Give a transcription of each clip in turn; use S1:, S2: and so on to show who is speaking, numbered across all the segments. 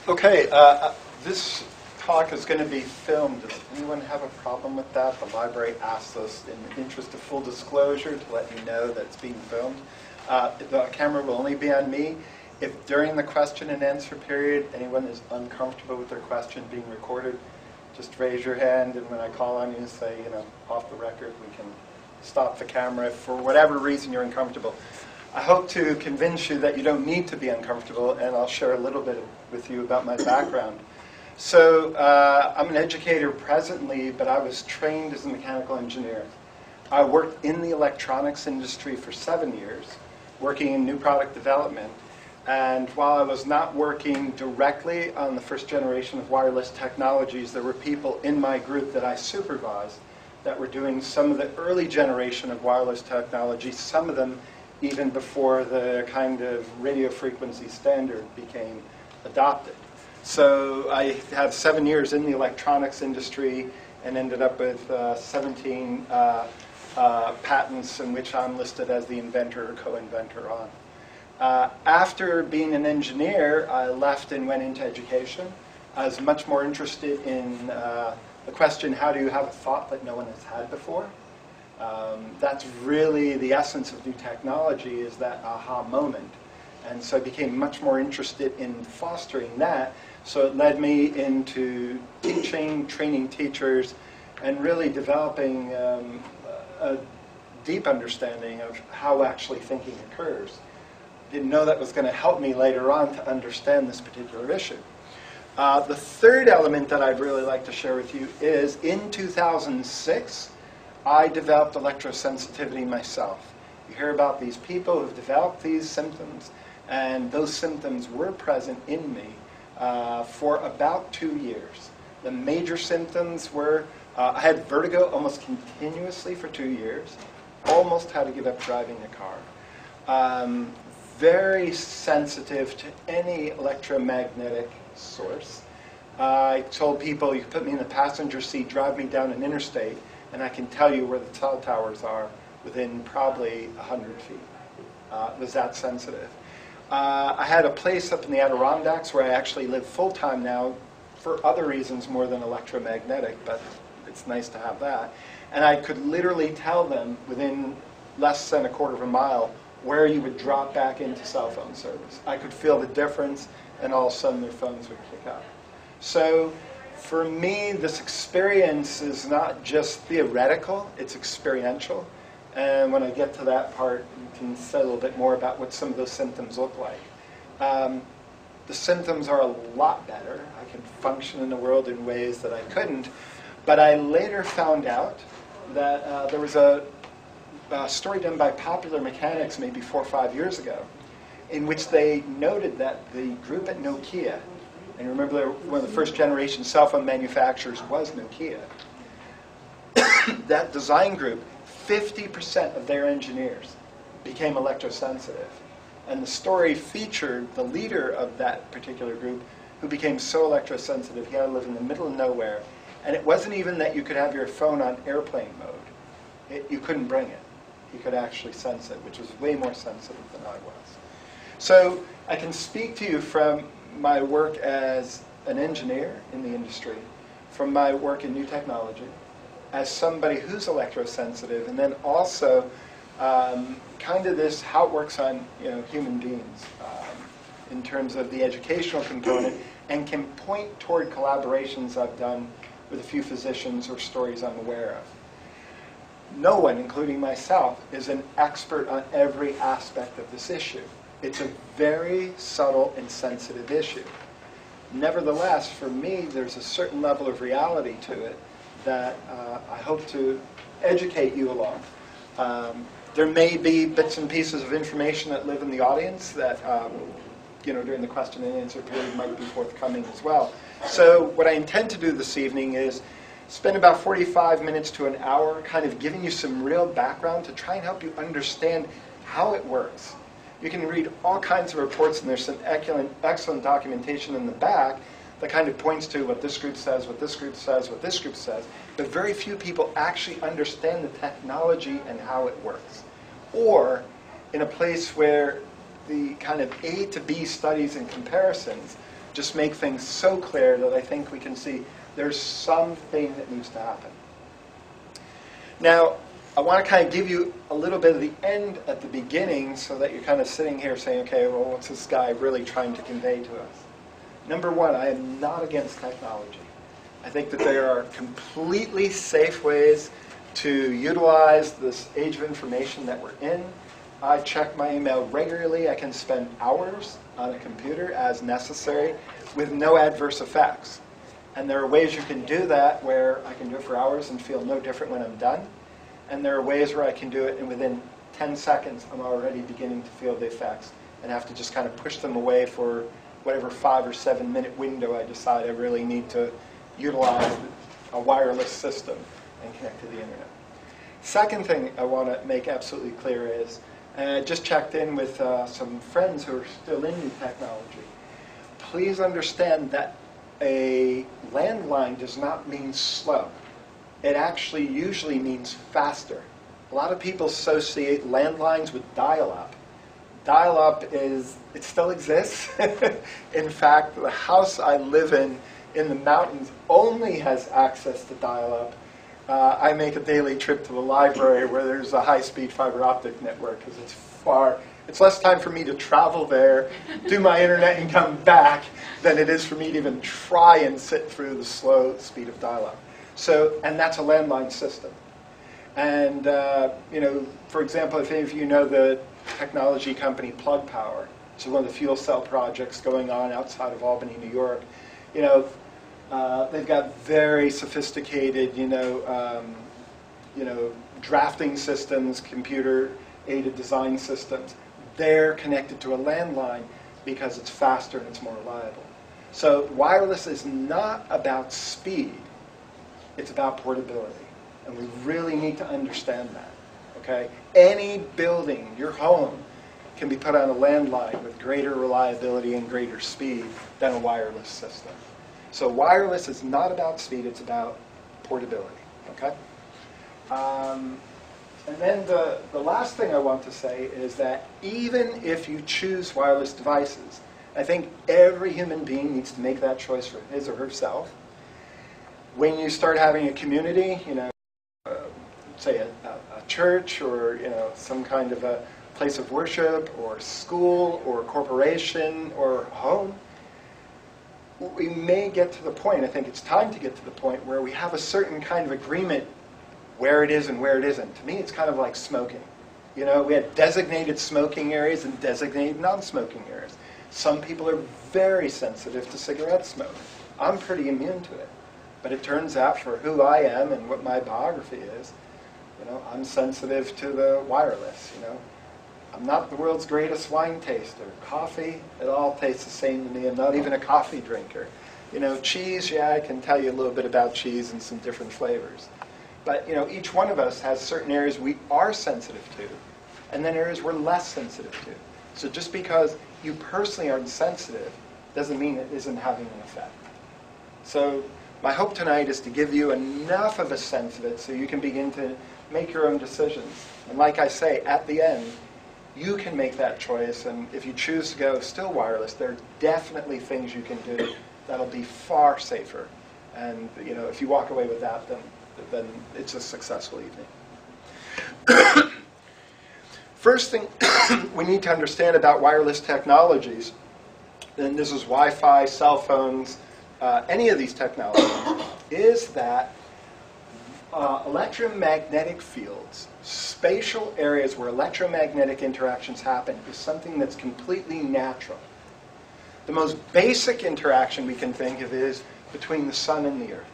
S1: Okay, this talk is going to be filmed. Does anyone have a problem with that? The library asked us, in the interest of full disclosure, to let me know that it's being filmed. The camera will only be on me. If during the question and answer period anyone is uncomfortable with their question being recorded, just raise your hand, and when I call on you, say, off the record, we can stop the camera if for whatever reason you're uncomfortable. I hope to convince you that you don't need to be uncomfortable, and I'll share a little bit with you about my background. So I'm an educator presently, but I was trained as a mechanical engineer. I worked in the electronics industry for 7 years, working in new product development. And while I was not working directly on the first generation of wireless technologies, there were people in my group that I supervised that were doing some of the early generation of wireless technology, some of them even before the kind of radio frequency standard became adopted. So I had 7 years in the electronics industry and ended up with 17 patents in which I'm listed as the inventor or co-inventor on. After being an engineer, I left and went into education. I was much more interested in the question, how do you have a thought that no one has had before? That's really the essence of new technology, is that aha moment. And so I became much more interested in fostering that. So it led me into teaching, training teachers, and really developing a deep understanding of how actually thinking occurs. Didn't know that was going to help me later on to understand this particular issue. The third element that I'd really like to share with you is in 2006, I developed electrosensitivity myself. You hear about these people who've developed these symptoms, and those symptoms were present in me for about 2 years. The major symptoms were, I had vertigo almost continuously for 2 years, almost had to give up driving a car. Very sensitive to any electromagnetic source. I told people, you can put me in the passenger seat, drive me down an interstate, and I can tell you where the cell towers are within probably 100 feet. It was that sensitive. I had a place up in the Adirondacks where I actually live full-time now for other reasons more than electromagnetic, but it's nice to have that. And I could literally tell them within less than a quarter of a mile where you would drop back into cell phone service. I could feel the difference, and all of a sudden their phones would kick up. So for me, this experience is not just theoretical, it's experiential. And when I get to that part, you can say a little bit more about what some of those symptoms look like. The symptoms are a lot better. I can function in the world in ways that I couldn't. But I later found out that there was a story done by Popular Mechanics maybe 4 or 5 years ago, in which they noted that the group at Nokia, and remember one of the first generation cell phone manufacturers was Nokia, that design group, 50% of their engineers became electrosensitive. And the story featured the leader of that particular group who became so electrosensitive he had to live in the middle of nowhere. And it wasn't even that you could have your phone on airplane mode. You couldn't bring it. He could actually sense it, which was way more sensitive than I was. So I can speak to you from my work as an engineer in the industry, from my work in new technology, as somebody who's electrosensitive, and then also kind of this, how it works on human beings in terms of the educational component, and can point toward collaborations I've done with a few physicians or stories I'm aware of. No one, including myself, is an expert on every aspect of this issue. It's a very subtle and sensitive issue. Nevertheless, for me, there's a certain level of reality to it that I hope to educate you along. There may be bits and pieces of information that live in the audience that, during the question and answer period might be forthcoming as well. So what I intend to do this evening is spend about 45 minutes to an hour kind of giving you some real background to try and help you understand how it works. You can read all kinds of reports, and there's some excellent documentation in the back that kind of points to what this group says, what this group says, what this group says. But very few people actually understand the technology and how it works. Or in a place where the kind of A to B studies and comparisons just make things so clear that I think we can see there's something that needs to happen. Now, I want to kind of give you a little bit of the end at the beginning so that you're kind of sitting here saying, okay, well, what's this guy really trying to convey to us? Number one, I am not against technology. I think that there are completely safe ways to utilize this age of information that we're in. I check my email regularly. I can spend hours on a computer as necessary with no adverse effects. And there are ways you can do that where I can do it for hours and feel no different when I'm done. And there are ways where I can do it and within 10 seconds I'm already beginning to feel the effects and have to just kind of push them away for whatever 5 or 7 minute window I decide I really need to utilize a wireless system and connect to the internet. Second thing I want to make absolutely clear is, and I just checked in with some friends who are still in new technology. Please understand that a landline does not mean slow. It actually usually means faster. A lot of people associate landlines with dial-up. Dial-up it still exists. In fact, the house I live in the mountains only has access to dial-up. I make a daily trip to the library where there's a high-speed fiber optic network because it's less time for me to travel there, do my internet, and come back than it is for me to even try and sit through the slow speed of dial-up. So, and that's a landline system. And, for example, if any of you know the technology company Plug Power, which is one of the fuel cell projects going on outside of Albany, New York, they've got very sophisticated, drafting systems, computer-aided design systems. They're connected to a landline because it's faster and it's more reliable. So wireless is not about speed. It's about portability. And we really need to understand that. Okay? Any building, your home, can be put on a landline with greater reliability and greater speed than a wireless system. So wireless is not about speed, it's about portability. Okay? And then the last thing I want to say is that even if you choose wireless devices, I think every human being needs to make that choice for his or herself. When you start having a community, say a church or some kind of a place of worship or school or corporation or home, we may get to the point, I think it's time to get to the point where we have a certain kind of agreement where it is and where it isn't. To me, it's kind of like smoking. We had designated smoking areas and designated non-smoking areas. Some people are very sensitive to cigarette smoke. I'm pretty immune to it. But it turns out for who I am and what my biography is, I'm sensitive to the wireless, I'm not the world's greatest wine taster. Coffee, it all tastes the same to me. I'm not even a coffee drinker. Cheese, yeah, I can tell you a little bit about cheese and some different flavors. But, each one of us has certain areas we are sensitive to, and then areas we're less sensitive to. So just because you personally aren't sensitive doesn't mean it isn't having an effect. So my hope tonight is to give you enough of a sense of it so you can begin to make your own decisions. And like I say, at the end, you can make that choice. And if you choose to go still wireless, there are definitely things you can do that'll be far safer. And if you walk away with that, then it's a successful evening. First thing we need to understand about wireless technologies, and this is Wi-Fi, cell phones, any of these technologies, is that electromagnetic fields, spatial areas where electromagnetic interactions happen, is something that's completely natural. The most basic interaction we can think of is between the sun and the earth.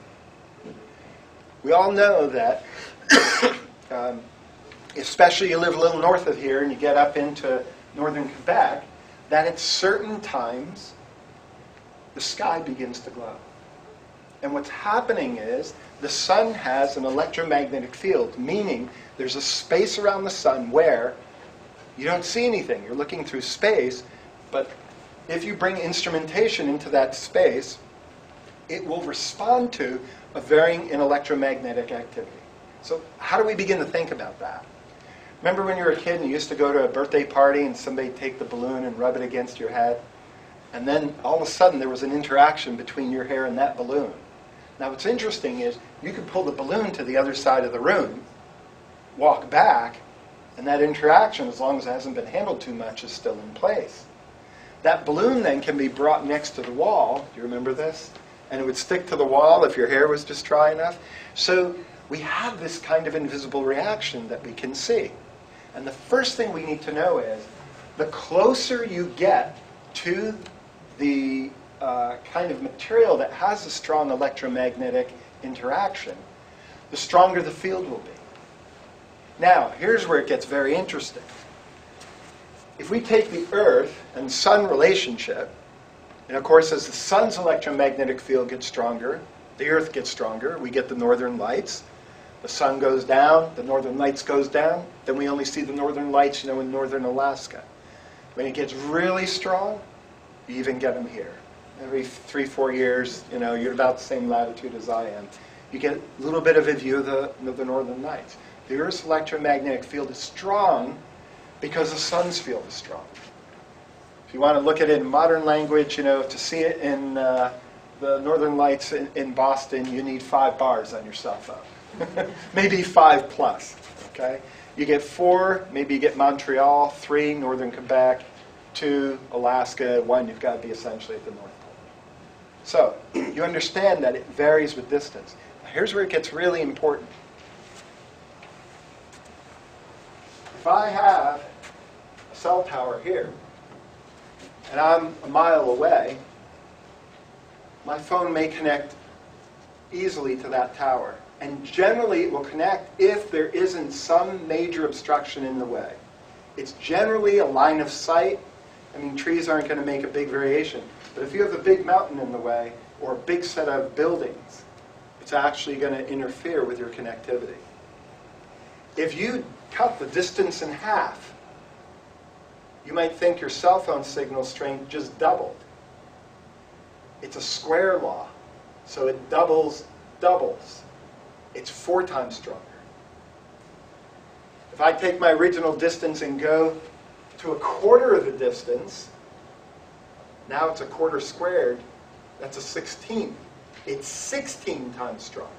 S1: We all know that, especially you live a little north of here and you get up into northern Quebec, that at certain times the sky begins to glow. And what's happening is the sun has an electromagnetic field, meaning there's a space around the sun where you don't see anything. You're looking through space, but if you bring instrumentation into that space, it will respond to a varying in electromagnetic activity. So how do we begin to think about that? Remember when you were a kid and you used to go to a birthday party and somebody take the balloon and rub it against your head? And then all of a sudden there was an interaction between your hair and that balloon. Now what's interesting is you could pull the balloon to the other side of the room, walk back, and that interaction, as long as it hasn't been handled too much, is still in place. That balloon then can be brought next to the wall. Do you remember this? And it would stick to the wall if your hair was just dry enough. So we have this kind of invisible reaction that we can see. And the first thing we need to know is the closer you get to the kind of material that has a strong electromagnetic interaction, the stronger the field will be. Now, here's where it gets very interesting. If we take the Earth and Sun relationship, and of course as the Sun's electromagnetic field gets stronger, the Earth gets stronger, we get the northern lights. The Sun goes down, the northern lights goes down, then we only see the northern lights, in northern Alaska. When it gets really strong, you even get them here. Every 3-4 years, you're about the same latitude as I am. You get a little bit of a view of the northern lights. The Earth's electromagnetic field is strong because the Sun's field is strong. If you want to look at it in modern language, to see it in the northern lights in Boston, you need 5 bars on your cell phone. Maybe 5 plus, okay? You get 4, maybe you get Montreal, 3, northern Quebec, 2, Alaska, 1, you've got to be essentially at the North Pole. So, you understand that it varies with distance. Now, here's where it gets really important. If I have a cell tower here, and I'm a mile away, my phone may connect easily to that tower. And generally it will connect if there isn't some major obstruction in the way. It's generally a line of sight. Trees aren't going to make a big variation. But if you have a big mountain in the way, or a big set of buildings, it's actually going to interfere with your connectivity. If you cut the distance in half, you might think your cell phone signal strength just doubled. It's a square law, so it doubles. It's 4 times stronger. If I take my original distance and go to 1/4 of the distance, now it's 1/4 squared, that's a 16th. It's 16 times stronger.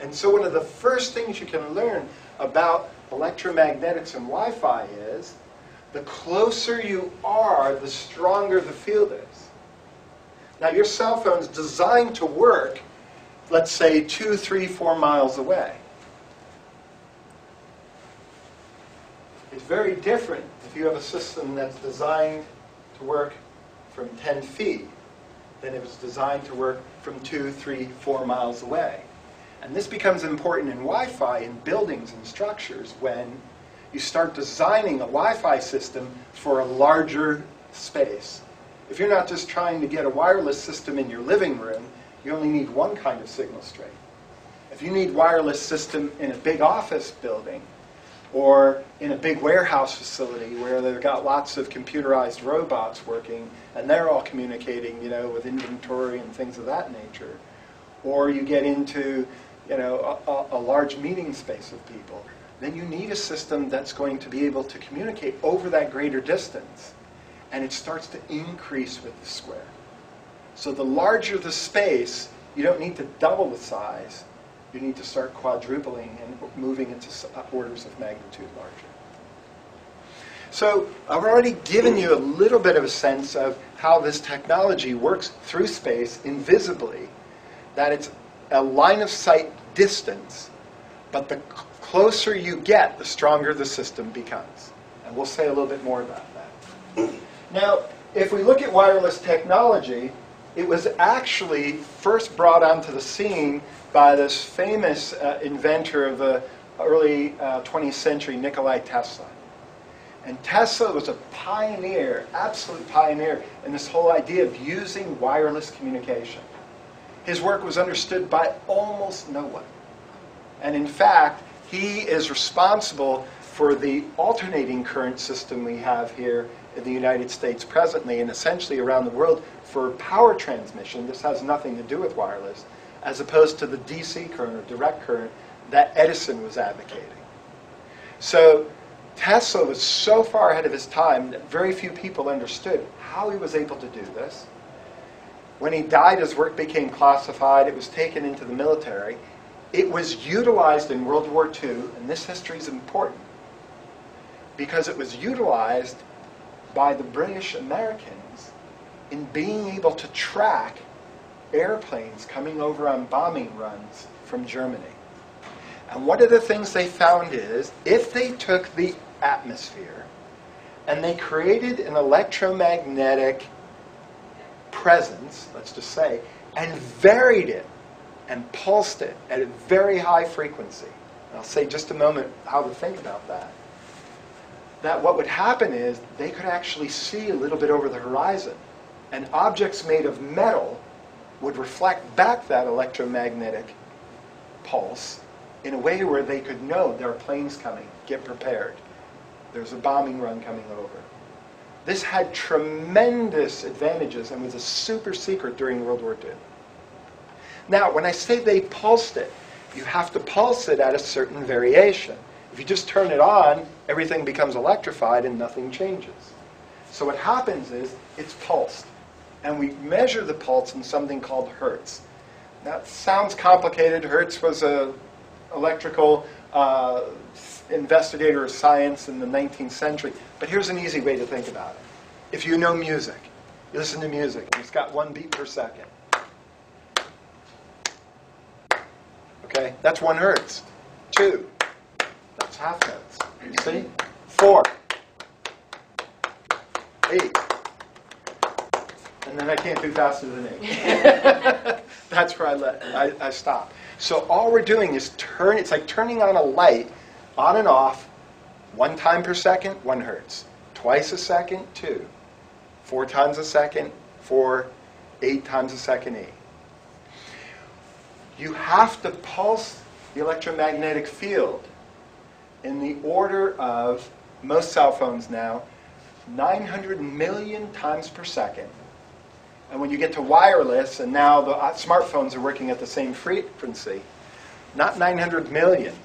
S1: And so one of the first things you can learn about electromagnetics and Wi-Fi is the closer you are, the stronger the field is. Now your cell phone's designed to work, let's say 2, 3, 4 miles away. It's very different if you have a system that's designed to work from 10 feet than if it's designed to work from 2, 3, 4 miles away. And this becomes important in Wi-Fi in buildings and structures when you start designing a Wi-Fi system for a larger space. If you're not just trying to get a wireless system in your living room, you only need one kind of signal strength. If you need wireless system in a big office building or in a big warehouse facility where they've got lots of computerized robots working and they're all communicating, with inventory and things of that nature, or you get into, a large meeting space of people, then you need a system that's going to be able to communicate over that greater distance, and it starts to increase with the square. So the larger the space, you don't need to double the size. You need to start quadrupling and moving into orders of magnitude larger. So I've already given you a little bit of a sense of how this technology works through space invisibly, that it's a line of sight distance, but the closer you get, the stronger the system becomes. And we'll say a little bit more about that. Now, if we look at wireless technology, it was actually first brought onto the scene by this famous inventor of the early 20th century, Nikola Tesla. And Tesla was a pioneer, absolute pioneer, in this whole idea of using wireless communication. His work was understood by almost no one. And in fact, he is responsible for the alternating current system we have here in the United States presently and essentially around the world for power transmission. This has nothing to do with wireless, as opposed to the DC current or direct current that Edison was advocating. So Tesla was so far ahead of his time that very few people understood how he was able to do this. When he died, his work became classified. It was taken into the military. It was utilized in World War II, and this history is important because it was utilized by the British Americans in being able to track airplanes coming over on bombing runs from Germany. And one of the things they found is, if they took the atmosphere and they created an electromagnetic presence, let's just say, and varied it and pulsed it at a very high frequency, and I'll say just a moment how to think about that, that what would happen is they could actually see a little bit over the horizon, and objects made of metal would reflect back that electromagnetic pulse in a way where they could know there are planes coming, get prepared. There's a bombing run coming over. This had tremendous advantages and was a super secret during World War II. Now, when I say they pulsed it, you have to pulse it at a certain variation. If you just turn it on, everything becomes electrified and nothing changes. So what happens is it's pulsed. And we measure the pulse in something called hertz. Now, it sounds complicated. Hertz was an electrical investigator of science in the 19th century. But here's an easy way to think about it. If you know music, you listen to music, and it's got 1 beat per second. Okay, that's 1 hertz. 2, that's half notes. See? 4, 8. And then I can't do faster than 8. That's where I stop. So all we're doing is it's like turning on a light, on and off, 1 time per second, 1 hertz. Twice a second, 2. 4 times a second, 4. 8 times a second, 8. You have to pulse the electromagnetic field in the order of, most cell phones now, 900 million times per second. And when you get to wireless, and now the smartphones are working at the same frequency, not 900 million,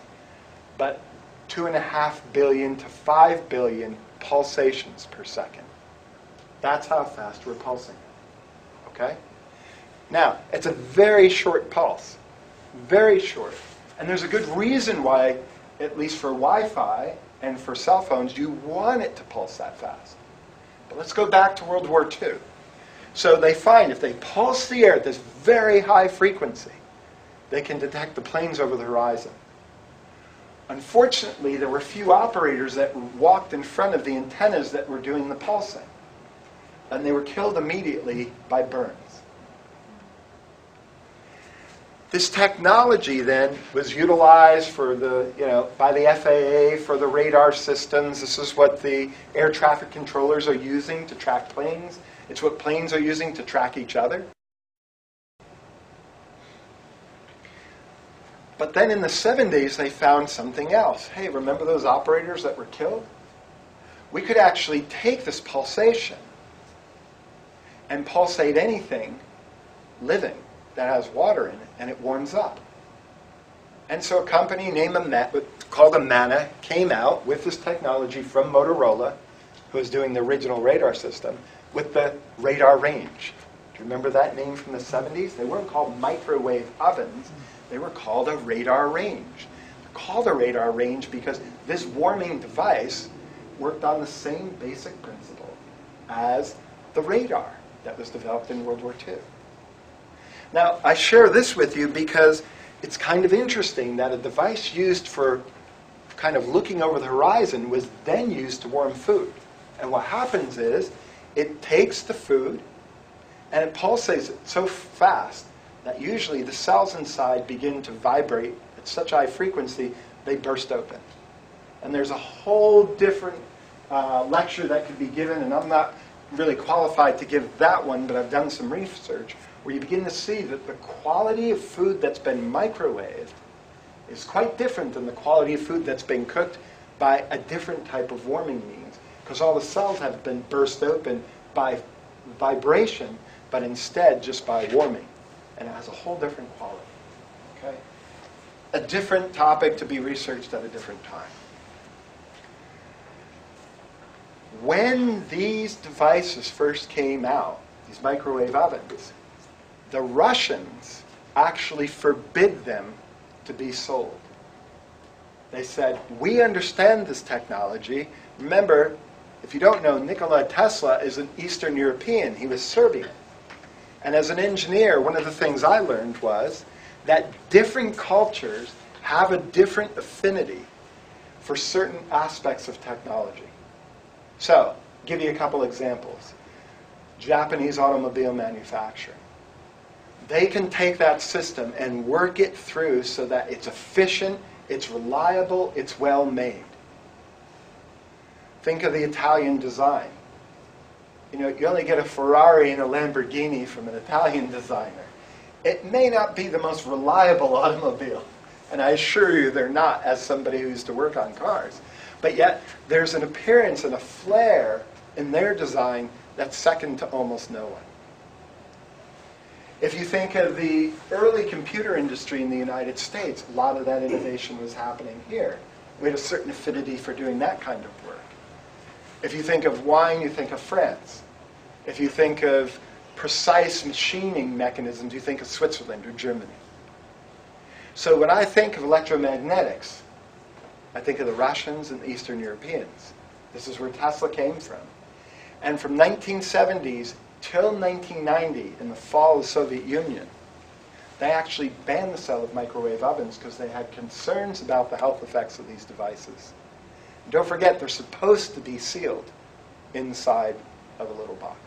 S1: but 2.5 billion to 5 billion pulsations per second. That's how fast we're pulsing. Okay? Now, it's a very short pulse. Very short. And there's a good reason why, at least for Wi-Fi and for cell phones, you want it to pulse that fast. But let's go back to World War II. So they find if they pulse the air at this very high frequency, they can detect the planes over the horizon. Unfortunately, there were few operators that walked in front of the antennas that were doing the pulsing. And they were killed immediately by burns. This technology then was utilized for by the FAA for the radar systems. This is what the air traffic controllers are using to track planes. It's what planes are using to track each other. But then in the 70s, they found something else. Hey, remember those operators that were killed? We could actually take this pulsation and pulsate anything living that has water in it, and it warms up. And so a company called Amana came out with this technology from Motorola, who was doing the original radar system, with the radar range. Do you remember that name from the 70s? They weren't called microwave ovens. They were called a radar range. They're called a radar range because this warming device worked on the same basic principle as the radar that was developed in World War II. Now, I share this with you because it's kind of interesting that a device used for kind of looking over the horizon was then used to warm food. And what happens is it takes the food and it pulsates it so fast that usually the cells inside begin to vibrate at such high frequency they burst open. And there's a whole different lecture that could be given, and I'm not really qualified to give that one, but I've done some research where you begin to see that the quality of food that's been microwaved is quite different than the quality of food that's been cooked by a different type of warming means, because all the cells have been burst open by vibration, but instead just by warming. And it has a whole different quality. Okay? A different topic to be researched at a different time. when these devices first came out, these microwave ovens, the Russians actually forbid them to be sold. They said, we understand this technology. Remember, if you don't know, Nikola Tesla is an Eastern European. He was Serbian. And as an engineer, one of the things I learned was that different cultures have a different affinity for certain aspects of technology. So, give you a couple examples. Japanese automobile manufacturing. They can take that system and work it through so that it's efficient, it's reliable, it's well made. Think of the Italian design. You know, you only get a Ferrari and a Lamborghini from an Italian designer. It may not be the most reliable automobile, and I assure you they're not, as somebody who used to work on cars. But yet, there's an appearance and a flair in their design that's second to almost no one. If you think of the early computer industry in the United States, a lot of that innovation was happening here. We had a certain affinity for doing that kind of work. If you think of wine, you think of France. If you think of precise machining mechanisms, you think of Switzerland or Germany. So when I think of electromagnetics, I think of the Russians and the Eastern Europeans. This is where Tesla came from. And from 1970s till 1990, in the fall of the Soviet Union, they actually banned the sale of microwave ovens because they had concerns about the health effects of these devices. And don't forget, they're supposed to be sealed inside of a little box.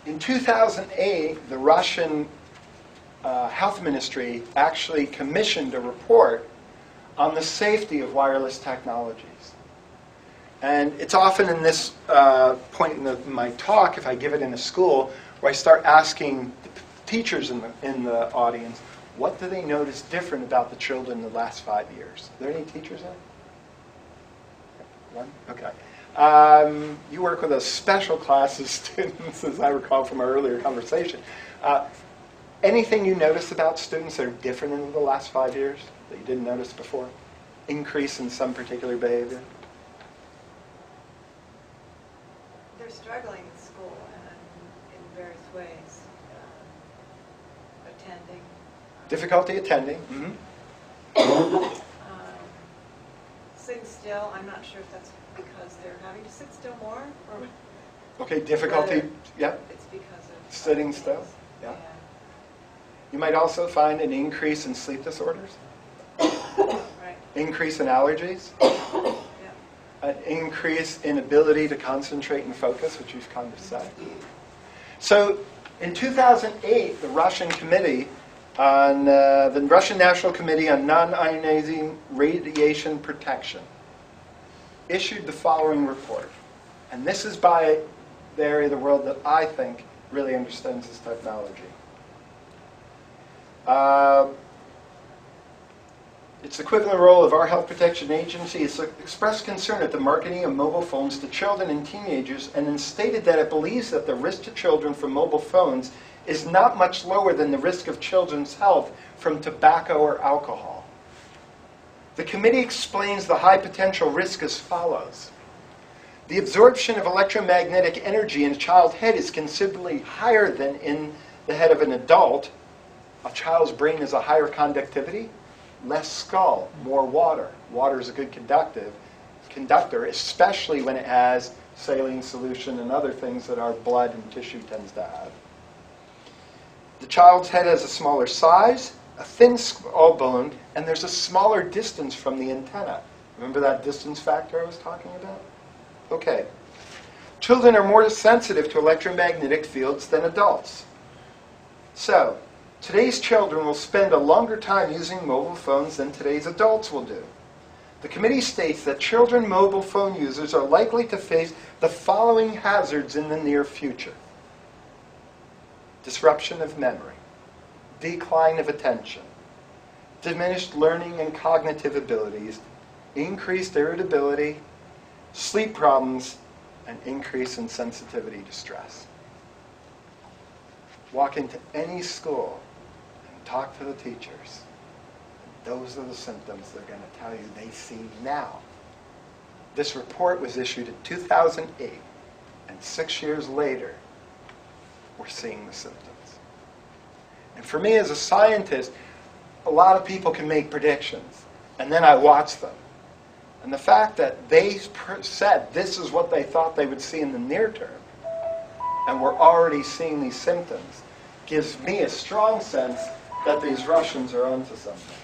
S1: In 2008, the Russian Health Ministry actually commissioned a report on the safety of wireless technologies. And it's often in this point in my talk, if I give it in a school, where I start asking the teachers in the audience, what do they notice different about the children in the last 5 years? Are there any teachers in? One? Okay. You work with a special class of students, as I recall from our earlier conversation. Anything you notice about students that are different in the last 5 years that you didn't notice before? Increase in some particular behavior?
S2: They're struggling in school in various ways. Attending.
S1: Difficulty attending. Mm-hmm.
S2: Sitting still. I'm not sure if that's because they're having to sit still more, or
S1: Okay, difficulty. Yeah.
S2: it's because of
S1: Sitting
S2: other
S1: still.
S2: things.
S1: Yeah. You might also find an increase in sleep disorders,
S2: Right.
S1: increase in allergies,
S2: Yeah.
S1: an increase in ability to concentrate and focus, which you've kind of said. So in 2008, the Russian Committee on the Russian National Committee on Non-Ionizing Radiation Protection issued the following report. And this is by the area of the world that I think really understands this technology. Its equivalent role of our health protection agency is to express concern at the marketing of mobile phones to children and teenagers, and then stated that it believes that the risk to children from mobile phones is not much lower than the risk of children's health from tobacco or alcohol. The committee explains the high potential risk as follows. The absorption of electromagnetic energy in a child's head is considerably higher than in the head of an adult. A child's brain has a higher conductivity, less skull, more water. Water is a good conductor, especially when it has saline solution and other things that our blood and tissue tends to have. The child's head has a smaller size, a thin skull bone, and there's a smaller distance from the antenna. Remember that distance factor I was talking about? Okay. Children are more sensitive to electromagnetic fields than adults. So, today's children will spend a longer time using mobile phones than today's adults will do. The committee states that children mobile phone users are likely to face the following hazards in the near future. Disruption of memory, decline of attention, diminished learning and cognitive abilities, increased irritability, sleep problems, and increase in sensitivity to stress. Walk into any school and talk to the teachers. those are the symptoms they're going to tell you they see now. This report was issued in 2008, and 6 years later, we're seeing the symptoms. And for me as a scientist, a lot of people can make predictions, and then I watch them. And the fact that they said this is what they thought they would see in the near term, and we're already seeing these symptoms, gives me a strong sense that these Russians are onto something.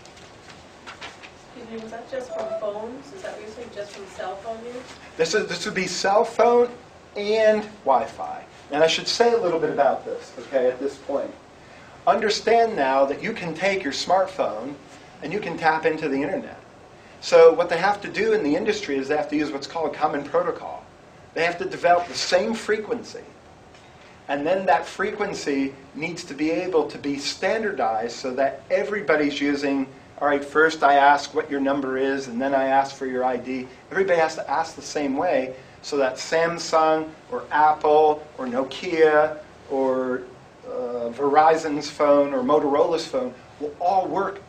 S3: Excuse me, was that just from phones? Is that what you're saying, just from cell phone use?
S1: This would be cell phone and Wi-Fi. And I should say a little bit about this, okay, at this point. Understand now that you can take your smartphone and you can tap into the internet. So what they have to do in the industry is they have to use what's called a common protocol. They have to develop the same frequency. And then that frequency needs to be able to be standardized so that everybody's using, all right, first I ask what your number is, and then I ask for your ID. Everybody has to ask the same way so that Samsung or Apple or Nokia or Verizon's phone or Motorola's phone will all work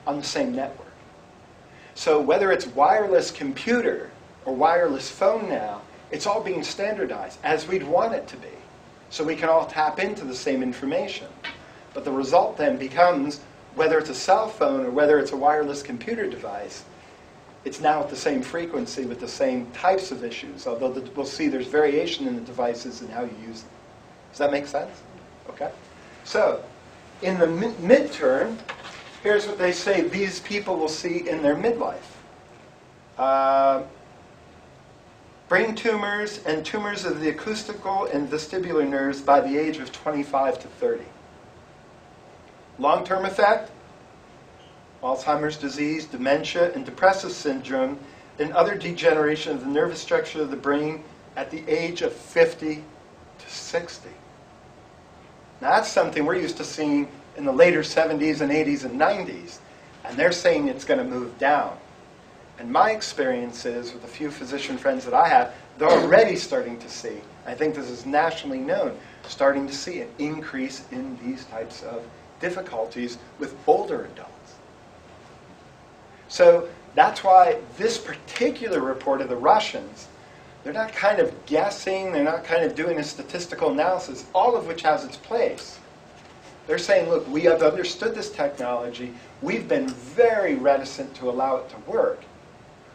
S1: on the same network. So whether it's wireless computer or wireless phone now, it's all being standardized as we'd want it to be. So we can all tap into the same information. But the result then becomes, whether it's a cell phone or whether it's a wireless computer device, it's now at the same frequency with the same types of issues, although we'll see there's variation in the devices and how you use them. Does that make sense? Okay. So, in the midterm, here's what they say these people will see in their midlife. Brain tumors and tumors of the acoustical and vestibular nerves by the age of 25 to 30. Long-term effect, Alzheimer's disease, dementia, and depressive syndrome, and other degeneration of the nervous structure of the brain at the age of 50 to 60. Now that's something we're used to seeing in the later 70s and 80s and 90s, and they're saying it's going to move down. And my experience is, with a few physician friends that I have, they're already starting to see, I think this is nationally known, starting to see an increase in these types of difficulties with older adults. So that's why this particular report of the Russians, they're not kind of guessing, they're not kind of doing a statistical analysis, all of which has its place. They're saying, look, we have understood this technology, we've been very reticent to allow it to work.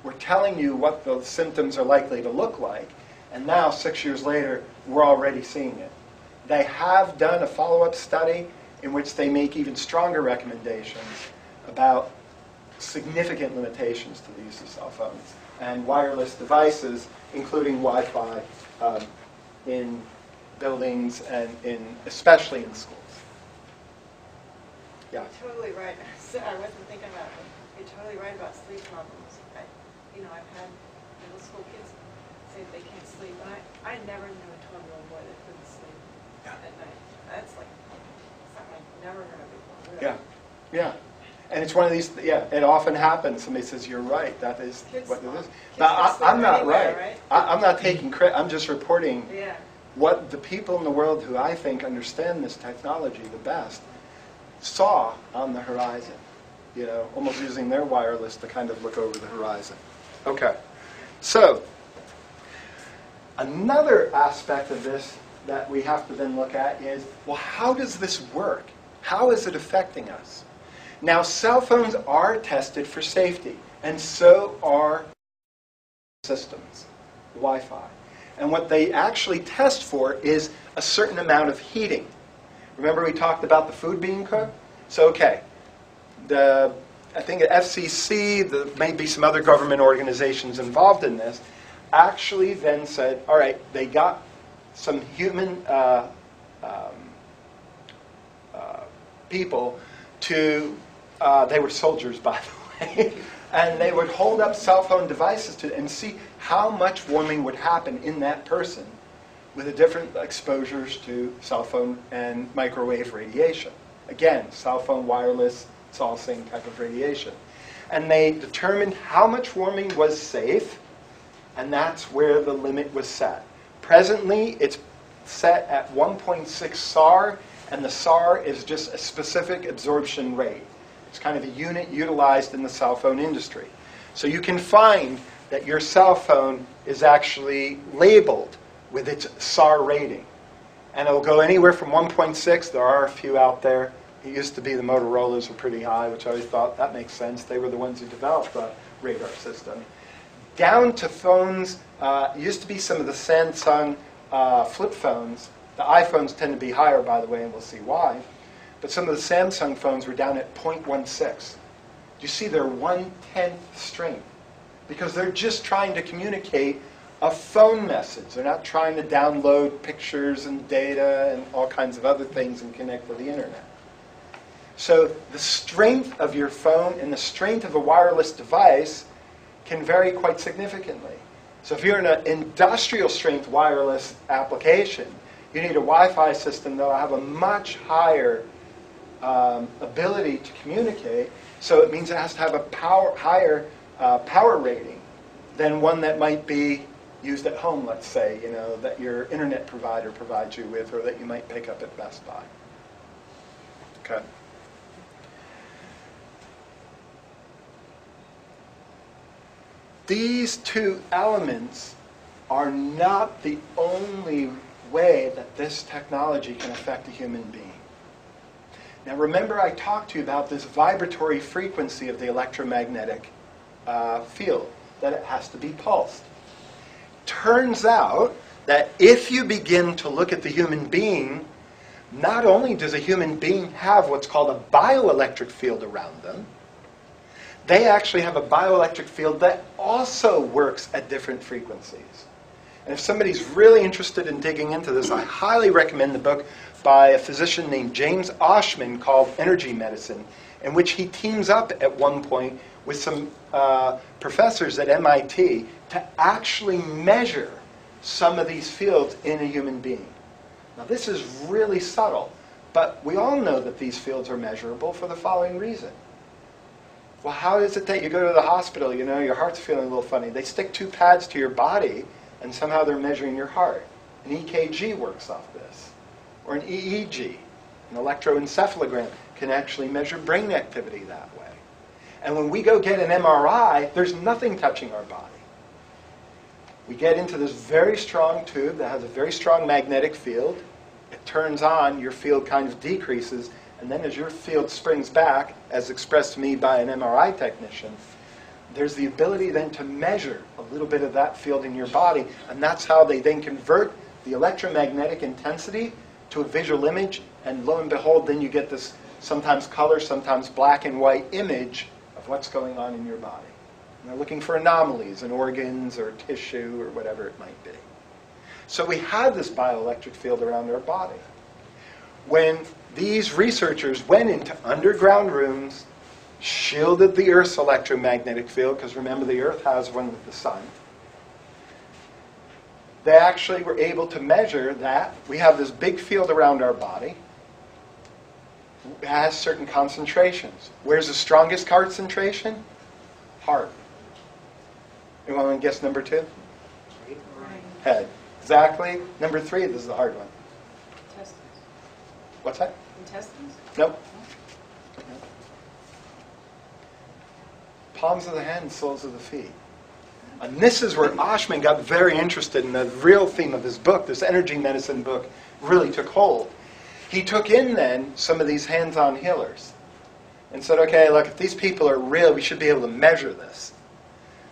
S1: We're telling you what the symptoms are likely to look like, and now, 6 years later, we're already seeing it. They have done a follow-up study in which they make even stronger recommendations about significant limitations to the use of cell phones and wireless devices, including Wi-Fi, in buildings and especially in schools. Yeah.
S2: You're totally right. I wasn't thinking about it. You're totally right about sleep problems. I've had middle school kids say they can't sleep, and I never knew a 12-year-old boy that couldn't sleep at night. That's like something I've never heard of before. Really.
S1: Yeah. And it's one of these, it often happens. Somebody says, you're right, that is what it is. Now, I'm not right. I'm not taking credit. I'm just reporting what the people in the world who I think understand this technology the best saw on the horizon. Almost using their wireless to kind of look over the horizon. Okay. So, another aspect of this that we have to then look at is, well, how does this work? How is it affecting us? Now, cell phones are tested for safety, and so are systems, Wi-Fi. And what they actually test for is a certain amount of heating. Remember we talked about the food being cooked? So, okay, I think at FCC, there may be some other government organizations involved in this, actually then said, all right, they got some human people to, they were soldiers, by the way, and they would hold up cell phone devices to and see how much warming would happen in that person with the different exposures to cell phone and microwave radiation. Again, cell phone, wireless, it's all the same type of radiation. And they determined how much warming was safe, and that's where the limit was set. Presently, it's set at 1.6 SAR, and the SAR is just a specific absorption rate. It's kind of a unit utilized in the cell phone industry. So you can find that your cell phone is actually labeled with its SAR rating. And it'll go anywhere from 1.6. There are a few out there. It used to be the Motorola's were pretty high, which I always thought that makes sense. They were the ones who developed the radar system. Down to phones, used to be some of the Samsung flip phones. The iPhones tend to be higher, by the way, and we'll see why. But some of the Samsung phones were down at 0.16. You see they're 1/10 strength because they're just trying to communicate a phone message. They're not trying to download pictures and data and all kinds of other things and connect with the internet. So the strength of your phone and the strength of a wireless device can vary quite significantly. So if you're in an industrial strength wireless application, you need a Wi-Fi system that will have a much higher ability to communicate. So it means it has to have a higher power rating than one that might be used at home, let's say, that your internet provider provides you with, or that you might pick up at Best Buy. Okay. These two elements are not the only way that this technology can affect a human being. Now remember I talked to you about this vibratory frequency of the electromagnetic field, that it has to be pulsed. Turns out that if you begin to look at the human being, not only does a human being have what's called a bioelectric field around them, they actually have a bioelectric field that also works at different frequencies. And if somebody's really interested in digging into this, I highly recommend the book by a physician named James Oshman called Energy Medicine, in which he teams up at one point with some professors at MIT to actually measure some of these fields in a human being. Now this is really subtle, but we all know that these fields are measurable for the following reason. Well, how is it that you go to the hospital, your heart's feeling a little funny? They stick 2 pads to your body, and somehow they're measuring your heart. An EKG works off this. Or an EEG, an electroencephalogram, can actually measure brain activity that way. And when we go get an MRI, there's nothing touching our body. We get into this very strong tube that has a very strong magnetic field. It turns on, your field kind of decreases, and then as your field springs back, as expressed to me by an MRI technician, there's the ability then to measure a little bit of that field in your body, and that's how they then convert the electromagnetic intensity to a visual image, and lo and behold, then you get this sometimes color, sometimes black and white image of what's going on in your body. And they're looking for anomalies in organs or tissue or whatever it might be. So we have this bioelectric field around our body. When these researchers went into underground rooms, shielded the Earth's electromagnetic field, because remember the Earth has one with the sun, they actually were able to measure that we have this big field around our body. It has certain concentrations. Where's the strongest concentration? Heart. Anyone want to guess number 2? Head. Exactly. Number 3, this is the hard one.
S3: Intestines.
S1: What's that?
S3: Intestines?
S1: Nope. Palms of the hands, soles of the feet. And this is where Oshman got very interested in the real theme of his book. This energy medicine book really took hold. He took in then some of these hands-on healers and said, okay, look, if these people are real, we should be able to measure this.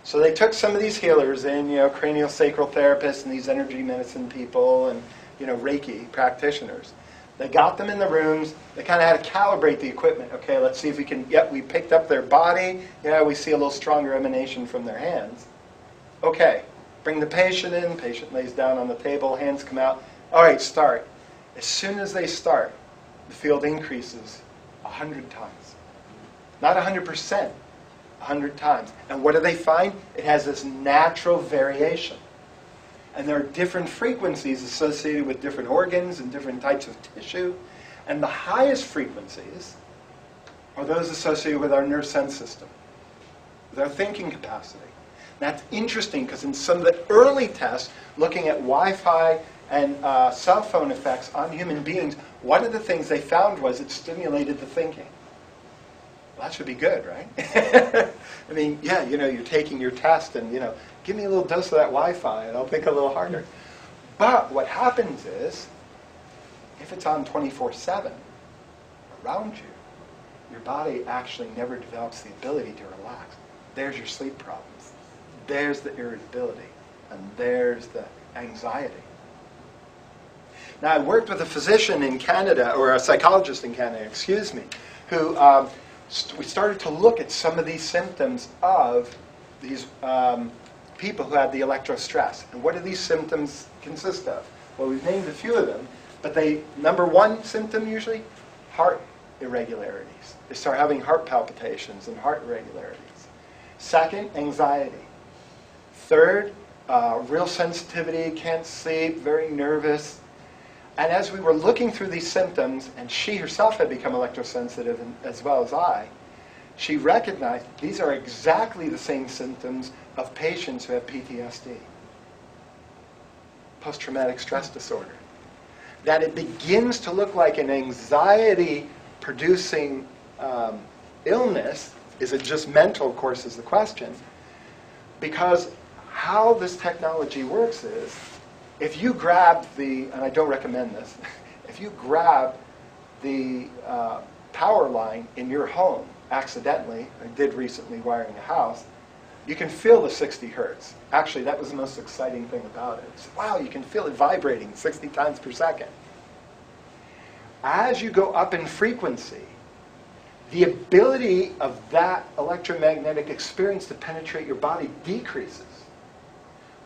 S1: So they took some of these healers in, craniosacral therapists and these energy medicine people and, Reiki practitioners. They got them in the rooms. They kind of had to calibrate the equipment. Okay, let's see if we can, we picked up their body. Yeah, we see a little stronger emanation from their hands. Okay, bring the patient in. Patient lays down on the table. Hands come out. All right, start. As soon as they start, the field increases 100 times. Not 100%, 100 times. And what do they find? It has this natural variation. And there are different frequencies associated with different organs and different types of tissue. And the highest frequencies are those associated with our nerve sense system, with our thinking capacity. And that's interesting because in some of the early tests, looking at Wi-Fi and cell phone effects on human beings, one of the things they found was it stimulated the thinking. Well, that should be good, right? I mean, yeah, you're taking your test and, give me a little dose of that Wi-Fi and I'll think a little harder. But what happens is, if it's on 24/7 around you, your body actually never develops the ability to relax. There's your sleep problems. There's the irritability. And there's the anxiety. Now, I worked with a physician in Canada, or a psychologist in Canada, excuse me, who we started to look at some of these symptoms of these people who had the electrostress. And what do these symptoms consist of? Well, we've named a few of them, but number one symptom usually, heart irregularities. They start having heart palpitations and heart irregularities. Second, anxiety. Third, real sensitivity, can't sleep, very nervous. And as we were looking through these symptoms, and she herself had become electrosensitive as well as I, she recognized these are exactly the same symptoms of patients who have PTSD, post-traumatic stress disorder. That it begins to look like an anxiety-producing illness. Is it just mental, of course, is the question. Because how this technology works is, if you grab and I don't recommend this, if you grab the power line in your home accidentally, I did recently wiring a house, you can feel the 60 hertz. Actually, that was the most exciting thing about it. Wow, you can feel it vibrating 60 times per second. As you go up in frequency, the ability of that electromagnetic experience to penetrate your body decreases.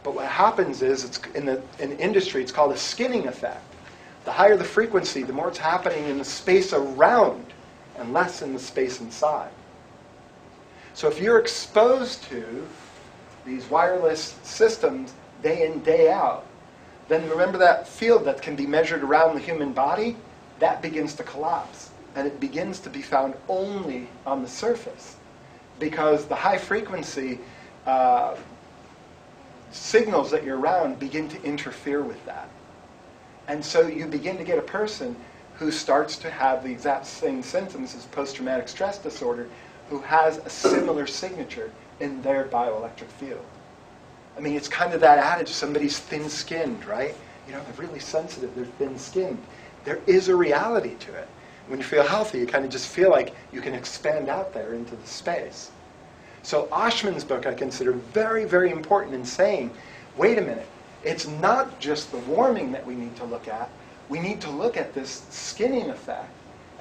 S1: But what happens is, in industry, it's called a skinning effect. The higher the frequency, the more it's happening in the space around and less in the space inside. So if you're exposed to these wireless systems day in, day out, then remember that field that can be measured around the human body, that begins to collapse. And it begins to be found only on the surface. Because the high frequency signals that you're around begin to interfere with that. And so you begin to get a person who starts to have the exact same symptoms as post-traumatic stress disorder, who has a similar signature in their bioelectric field. I mean, it's kind of that adage, somebody's thin-skinned, right? They're really sensitive, they're thin-skinned. There is a reality to it. When you feel healthy, you kind of just feel like you can expand out there into the space. So Oshman's book I consider very, very important in saying, wait a minute, it's not just the warming that we need to look at. We need to look at this skinning effect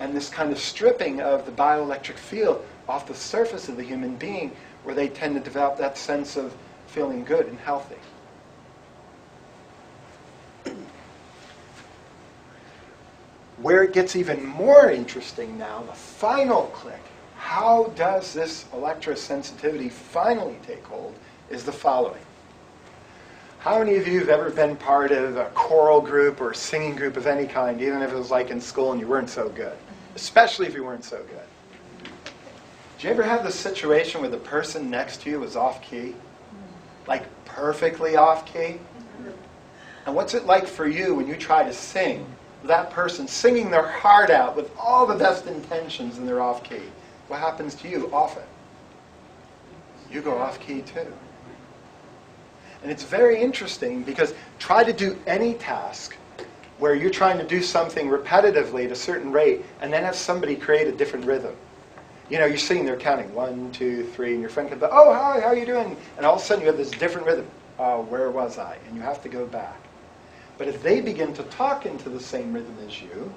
S1: and this kind of stripping of the bioelectric field off the surface of the human being, where they tend to develop that sense of feeling good and healthy. Where it gets even more interesting now, the final click, how does this electrosensitivity finally take hold, is the following. How many of you have ever been part of a choral group or a singing group of any kind, even if it was like in school and you weren't so good? Especially if you weren't so good. Did you ever have the situation where the person next to you was off key? Like perfectly off key? And what's it like for you when you try to sing? That person singing their heart out with all the best intentions and they're off key. What happens to you often? You go off key too. And it's very interesting because try to do any task where you're trying to do something repetitively at a certain rate and then have somebody create a different rhythm. You're sitting there counting 1, 2, 3, and your friend comes up, oh, hi, how are you doing? And all of a sudden you have this different rhythm. Oh, where was I? And you have to go back. But if they begin to talk into the same rhythm as you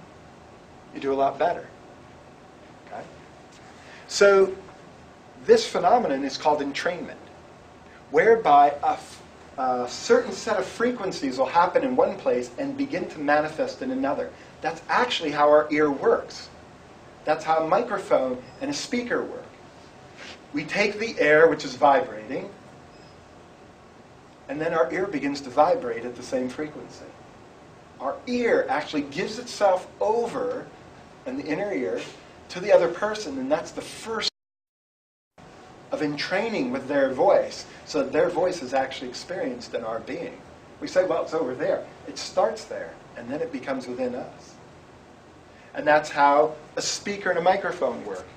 S1: do a lot better. Okay? So this phenomenon is called entrainment, whereby a certain set of frequencies will happen in one place and begin to manifest in another. That's actually how our ear works. That's how a microphone and a speaker work. We take the air, which is vibrating, and then our ear begins to vibrate at the same frequency. Our ear actually gives itself over, in the inner ear, to the other person, and that's the first of entraining with their voice, so that their voice is actually experienced in our being. We say, well, it's over there. It starts there, and then it becomes within us. And that's how a speaker and a microphone work.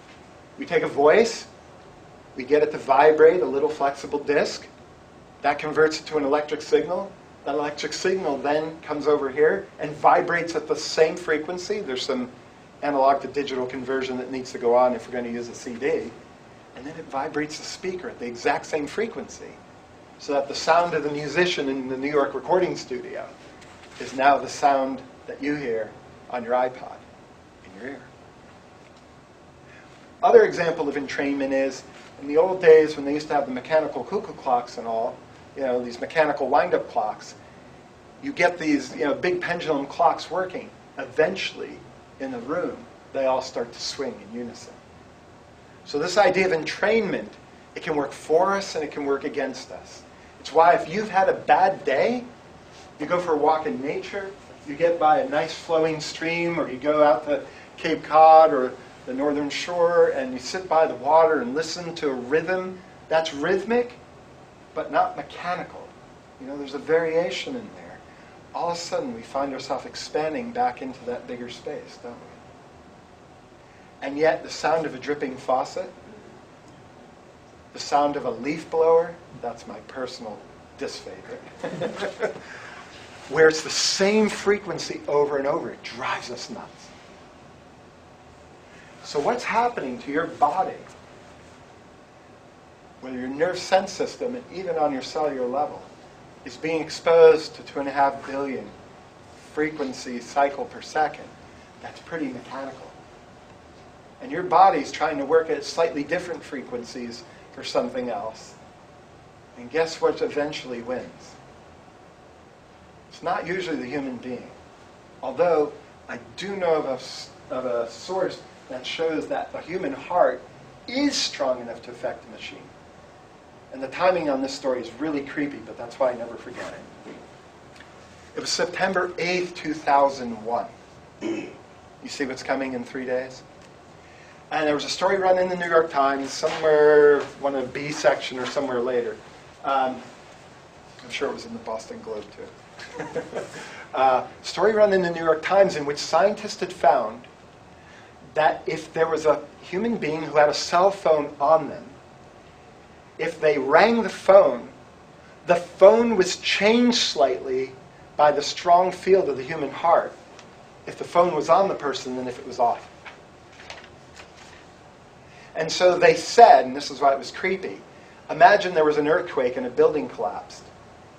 S1: We take a voice, we get it to vibrate a little flexible disc. That converts it to an electric signal. That electric signal then comes over here and vibrates at the same frequency. There's some analog to digital conversion that needs to go on if we're going to use a CD. And then it vibrates the speaker at the exact same frequency, so that the sound of the musician in the New York recording studio is now the sound that you hear on your iPod in your ear. Other example of entrainment is, in the old days when they used to have the mechanical cuckoo clocks and all, these mechanical wind-up clocks, you get these big pendulum clocks working. Eventually, in the room, they all start to swing in unison. So this idea of entrainment, it can work for us and it can work against us. It's why if you've had a bad day, you go for a walk in nature, you get by a nice flowing stream, or you go out to Cape Cod or the northern shore and you sit by the water and listen to a rhythm that's rhythmic but not mechanical. There's a variation in there. All of a sudden we find ourselves expanding back into that bigger space, don't we? And yet the sound of a dripping faucet, the sound of a leaf blower, that's my personal disfavorite, where it's the same frequency over and over, it drives us nuts. So what's happening to your body, whether your nerve sense system and even on your cellular level, is being exposed to 2.5 billion frequency cycle per second? That's pretty mechanical. And your body's trying to work at slightly different frequencies for something else. And guess what eventually wins? It's not usually the human being. Although I do know of a source that shows that the human heart is strong enough to affect the machine. And the timing on this story is really creepy, but that's why I never forget it. It was September 8th, 2001. You see what's coming in 3 days? And there was a story run in the New York Times, somewhere, one of the B section or somewhere later. I'm sure it was in the Boston Globe, too. Story run in the New York Times in which scientists had found that if there was a human being who had a cell phone on them, if they rang the phone was changed slightly by the strong field of the human heart if the phone was on the person than if it was off. And so they said, and this is why it was creepy, imagine there was an earthquake and a building collapsed.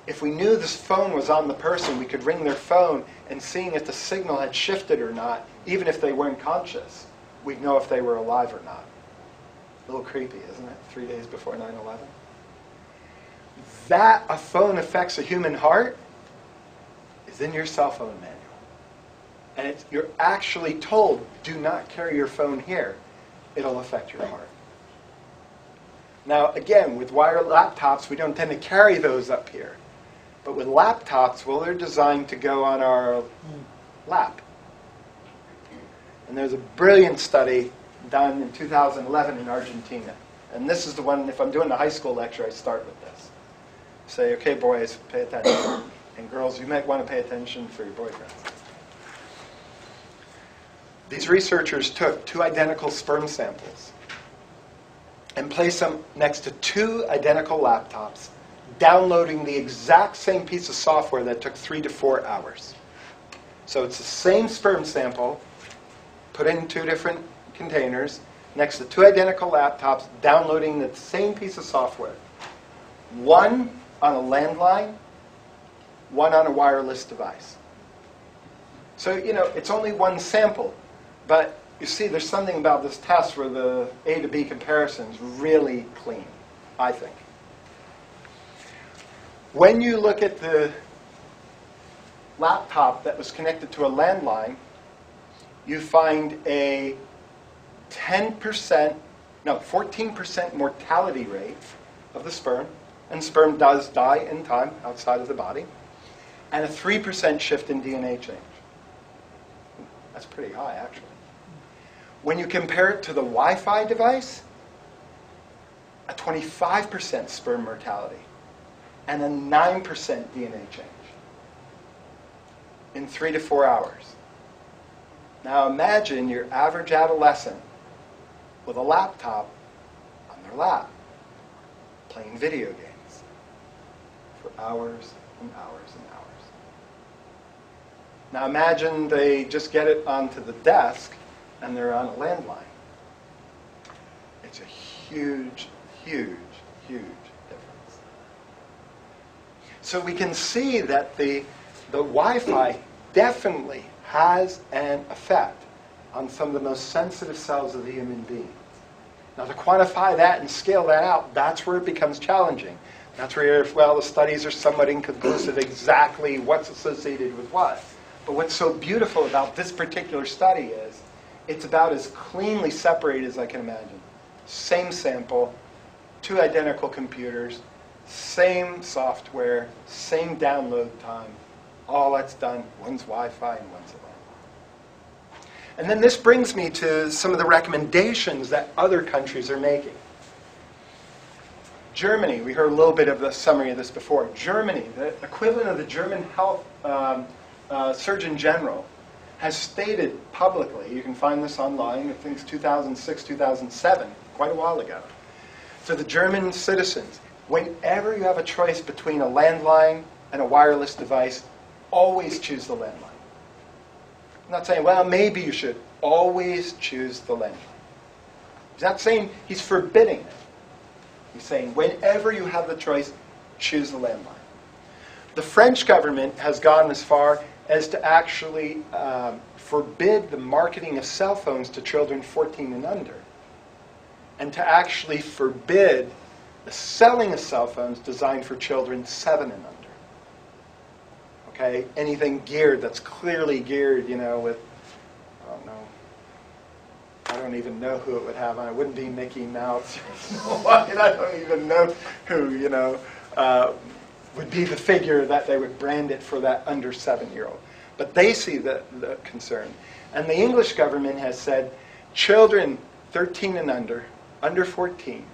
S1: If we knew this phone was on the person, we could ring their phone and seeing if the signal had shifted or not, even if they weren't conscious, we'd know if they were alive or not. A little creepy, isn't it? 3 days before 9/11. That a phone affects a human heart is in your cell phone manual. And you're actually told, do not carry your phone here. It'll affect your heart. Now, again, with wired laptops, we don't tend to carry those up here. But with laptops, well, they're designed to go on our lap. And there's a brilliant study done in 2011 in Argentina. And this is the one, if I'm doing a high school lecture, I start with this. Say, okay, boys, pay attention. And girls, you might want to pay attention for your boyfriends. These researchers took 2 identical sperm samples and placed them next to 2 identical laptops, downloading the exact same piece of software that took 3 to 4 hours. So it's the same sperm sample, put in 2 different containers, next to 2 identical laptops, downloading the same piece of software. One on a landline, one on a wireless device. So, it's only one sample. But you see, there's something about this test where the A to B comparison is really clean, I think. When you look at the laptop that was connected to a landline, you find a 14% mortality rate of the sperm, and sperm does die in time outside of the body, and a 3% shift in DNA change. That's pretty high, actually. When you compare it to the Wi-Fi device, a 25% sperm mortality and a 9% DNA change in 3 to 4 hours. Now imagine your average adolescent with a laptop on their lap, playing video games for hours and hours and hours. Now imagine they just get it onto the desk and they're on a landline. It's a huge, huge, huge difference. So we can see that the Wi-Fi definitely has an effect on some of the most sensitive cells of the human being. Now to quantify that and scale that out, that's where it becomes challenging. That's where, well, the studies are somewhat inconclusive exactly what's associated with what. But what's so beautiful about this particular study is it's about as cleanly separated as I can imagine. Same sample, 2 identical computers, same software, same download time. All that's done, one's Wi-Fi and one's a LAN. And then this brings me to some of the recommendations that other countries are making. Germany, we heard a little bit of the summary of this before. Germany, the equivalent of the German health Surgeon General, has stated publicly, you can find this online, I think it's 2006, 2007, quite a while ago, to the German citizens, whenever you have a choice between a landline and a wireless device, always choose the landline. I'm not saying, well, maybe you should. Always choose the landline. He's not saying he's forbidding it. He's saying whenever you have the choice, choose the landline. The French government has gone as far as to actually forbid the marketing of cell phones to children 14 and under, and to actually forbid the selling of cell phones designed for children 7 and under. Okay, anything geared that's clearly geared, you know, with, I don't know, I don't even know who it would have on it. It wouldn't be Mickey Mouse. I don't even know who, you know, would be the figure that they would brand it for that under 7-year-old. But they see the concern. And the English government has said children 13 and under 14,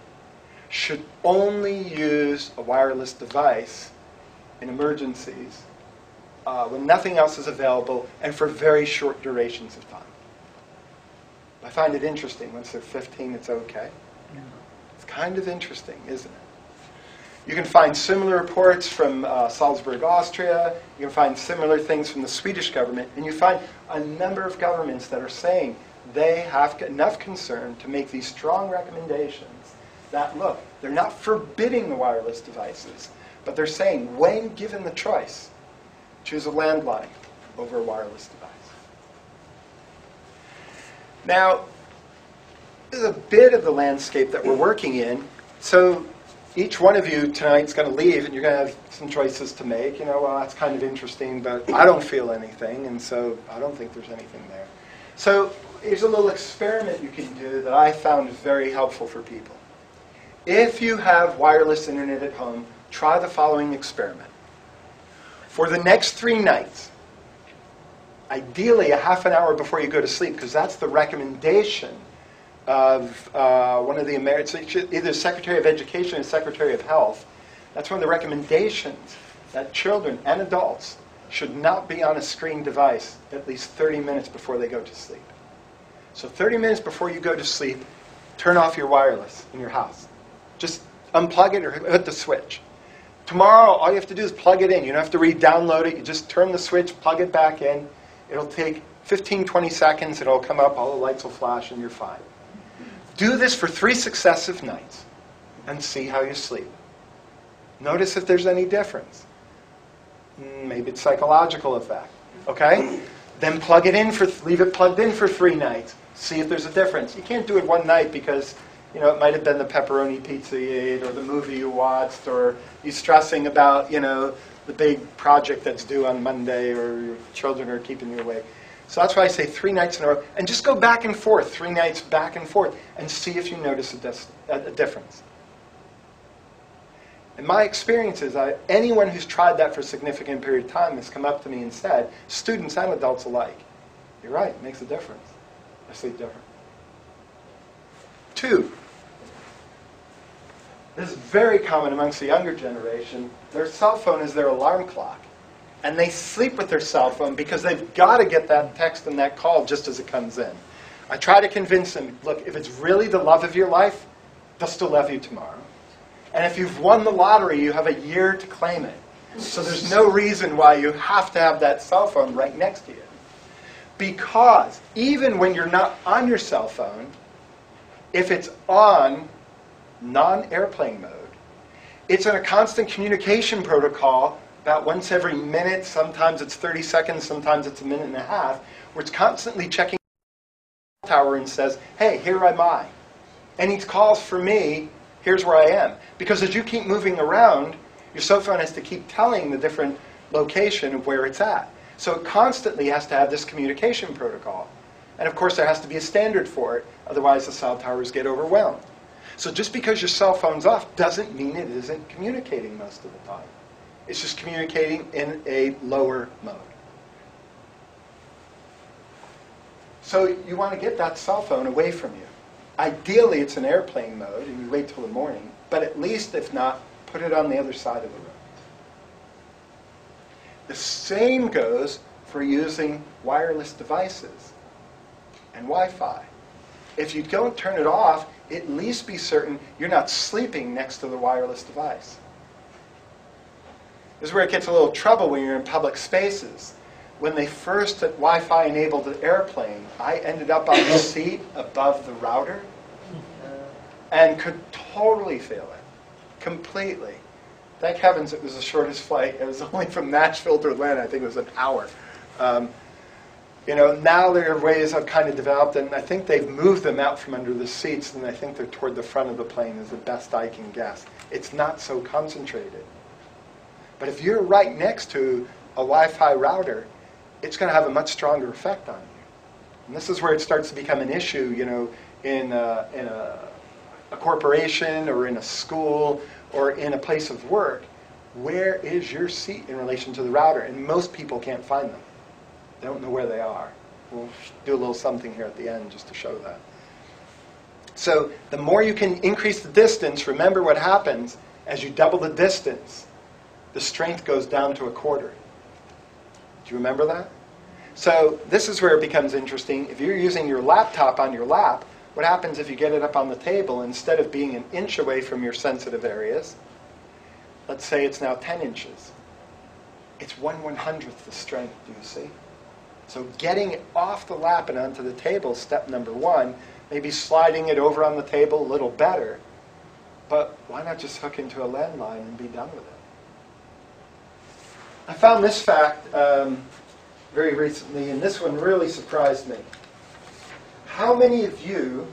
S1: should only use a wireless device in emergencies when nothing else is available and for very short durations of time. I find it interesting. Once they're 15, it's okay. It's kind of interesting, isn't it? You can find similar reports from Salzburg, Austria. You can find similar things from the Swedish government. And you find a number of governments that are saying they have enough concern to make these strong recommendations that, look, they're not forbidding the wireless devices, but they're saying when given the choice, choose a landline over a wireless device. Now, this is a bit of the landscape that we're working in. So each one of you tonight is going to leave, and you're going to have some choices to make. You know, well, that's kind of interesting, but I don't feel anything, and so I don't think there's anything there. So here's a little experiment you can do that I found very helpful for people. If you have wireless internet at home, try the following experiment. For the next 3 nights, ideally a half an hour before you go to sleep, because that's the recommendation of one of the either Secretary of Education or Secretary of Health. That's one of the recommendations that children and adults should not be on a screen device at least 30 minutes before they go to sleep. So 30 minutes before you go to sleep, turn off your wireless in your house. Just unplug it or hit the switch. Tomorrow, all you have to do is plug it in. You don't have to re-download it. You just turn the switch, plug it back in. It'll take 15, 20 seconds. It'll come up, all the lights will flash, and you're fine. Do this for 3 successive nights and see how you sleep. Notice if there's any difference. Maybe it's psychological effect. Okay? Then plug it in leave it plugged in for 3 nights. See if there's a difference. You can't do it one night because, you know, it might have been the pepperoni pizza you ate or the movie you watched or you stressing about, you know, the big project that's due on Monday or your children are keeping you awake. So that's why I say 3 nights in a row. And just go back and forth, 3 nights back and forth, and see if you notice a difference. In my experiences, anyone who's tried that for a significant period of time has come up to me and said, students and adults alike, you're right, it makes a difference. I sleep different. 2, this is very common amongst the younger generation. Their cell phone is their alarm clock. And they sleep with their cell phone because they've got to get that text and that call just as it comes in. I try to convince them, look, if it's really the love of your life, they'll still love you tomorrow. And if you've won the lottery, you have a year to claim it. So there's no reason why you have to have that cell phone right next to you. Because even when you're not on your cell phone, if it's on non-airplane mode, it's in a constant communication protocol about once every minute, sometimes it's 30 seconds, sometimes it's a minute and a half, where it's constantly checking the tower and says, hey, here am I. Any calls for me, here's where I am. Because as you keep moving around, your cell phone has to keep telling the different location of where it's at. So it constantly has to have this communication protocol. And of course there has to be a standard for it, otherwise the cell towers get overwhelmed. So just because your cell phone's off doesn't mean it isn't communicating most of the time. It's just communicating in a lower mode. So you want to get that cell phone away from you. Ideally it's in airplane mode and you wait till the morning, but at least if not, put it on the other side of the room. The same goes for using wireless devices and Wi-Fi. If you don't turn it off, at least be certain you're not sleeping next to the wireless device. This is where it gets a little trouble when you're in public spaces. When they first Wi-Fi enabled the airplane, I ended up on the seat above the router and could totally feel it, completely. Thank heavens it was the shortest flight. It was only from Nashville to Atlanta. I think it was an hour. Now there are ways I've kind of developed, and I think they've moved them out from under the seats, and I think they're toward the front of the plane is the best I can guess. It's not so concentrated. But if you're right next to a Wi-Fi router, it's going to have a much stronger effect on you. And this is where it starts to become an issue, in a corporation or in a school or in a place of work. Where is your seat in relation to the router? And most people can't find them. They don't know where they are. We'll do a little something here at the end just to show that. So the more you can increase the distance, remember what happens as you double the distance, the strength goes down to a quarter. Do you remember that? So this is where it becomes interesting. If you're using your laptop on your lap, what happens if you get it up on the table, instead of being an inch away from your sensitive areas, let's say it's now 10 inches. It's 1/100th the strength, do you see? So getting it off the lap and onto the table is step number one. Maybe sliding it over on the table a little better. But why not just hook into a landline and be done with it? I found this fact very recently, and this one really surprised me. How many of you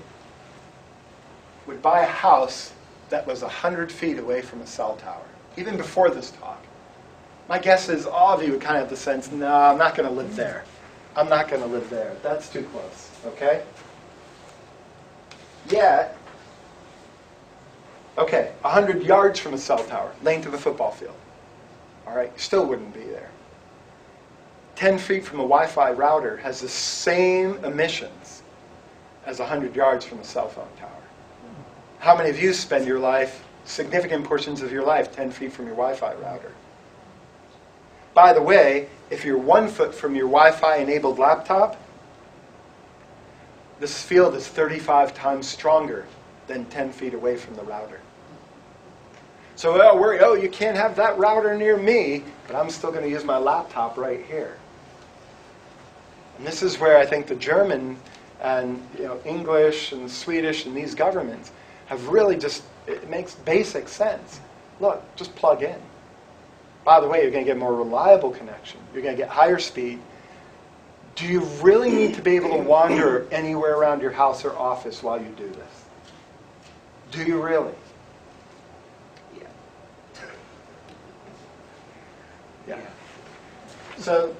S1: would buy a house that was 100 feet away from a cell tower, even before this talk? My guess is all of you would kind of have the sense, no, I'm not going to live there. I'm not going to live there. That's too close, okay? Yet, okay, 100 yards from a cell tower, length of a football field. All right, still wouldn't be there. 10 feet from a Wi-Fi router has the same emissions as 100 yards from a cell phone tower. How many of you spend your life, significant portions of your life, 10 feet from your Wi-Fi router? By the way, if you're 1 foot from your Wi-Fi enabled laptop, this field is 35 times stronger than 10 feet away from the router. So you can't have that router near me, but I'm still going to use my laptop right here. And this is where I think the German and English and Swedish and these governments have really it makes basic sense. Look, just plug in. By the way, you're going to get more reliable connection. You're going to get higher speed. Do you really need to be able to wander anywhere around your house or office while you do this? Do you really? Yeah. So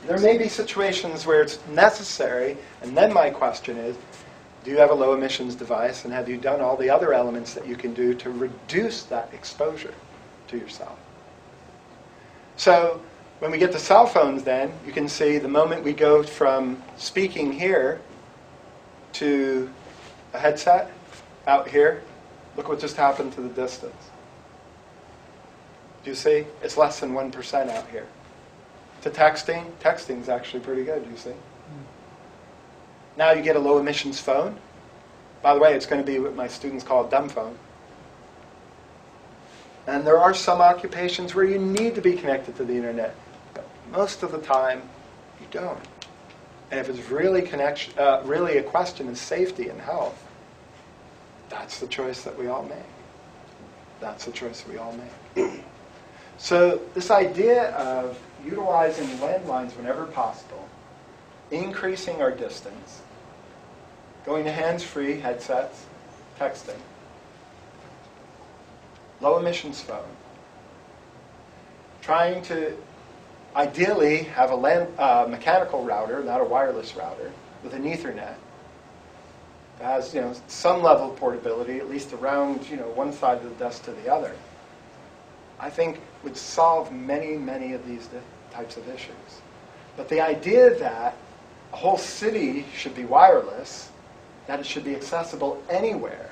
S1: there may be situations where it's necessary, and then my question is, do you have a low emissions device, and have you done all the other elements that you can do to reduce that exposure to yourself? So when we get to cell phones then, you can see the moment we go from speaking here to a headset out here, look what just happened to the distance. Do you see? It's less than 1% out here. To texting, texting's actually pretty good, do you see? Now you get a low emissions phone. By the way, it's going to be what my students call a dumb phone. And there are some occupations where you need to be connected to the internet, but most of the time you don't. And if it's really a question of safety and health, that's the choice that we all make. That's the choice we all make. So this idea of utilizing landlines whenever possible, increasing our distance, going to hands-free headsets, texting, low emissions phone, trying to ideally have a mechanical router, not a wireless router, with an Ethernet that has some level of portability, at least around one side of the desk to the other, I think would solve many, many of these types of issues. But the idea that a whole city should be wireless, that it should be accessible anywhere,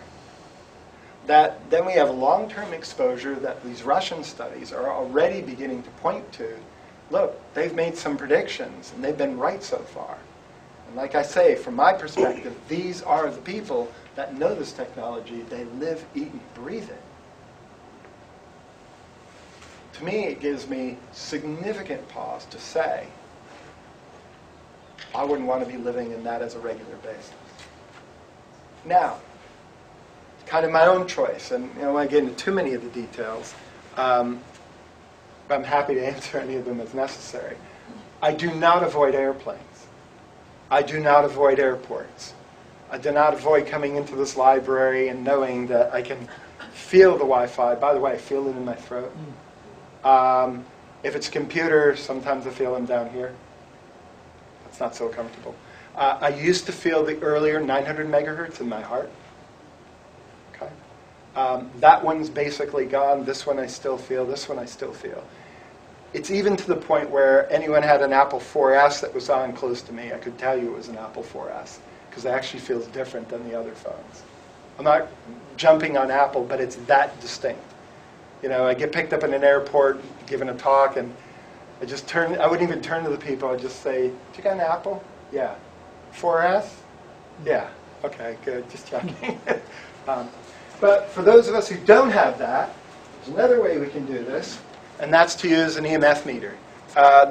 S1: that then we have long-term exposure that these Russian studies are already beginning to point to. Look, they've made some predictions, and they've been right so far. And like I say, from my perspective, these are the people that know this technology. They live, eat, and breathe it. To me, it gives me significant pause to say, I wouldn't want to be living in that as a regular basis. Now, it's kind of my own choice, and I don't want to get into too many of the details, but I'm happy to answer any of them as necessary. I do not avoid airplanes. I do not avoid airports. I do not avoid coming into this library and knowing that I can feel the Wi-Fi. By the way, I feel it in my throat. If it's a computer, sometimes I feel them down here. It's not so comfortable. I used to feel the earlier 900 megahertz in my heart. Okay, that one's basically gone. This one I still feel. This one I still feel. It's even to the point where anyone had an Apple 4S that was on close to me, I could tell you it was an Apple 4S because it actually feels different than the other phones. I'm not jumping on Apple, but it's that distinct. I get picked up in an airport, giving a talk, and I wouldn't even turn to the people. I'd just say, "Do you got an Apple?" "Yeah." "4S?" "Yeah." "Okay, good, just checking." But for those of us who don't have that, there's another way we can do this, and that's to use an EMF meter.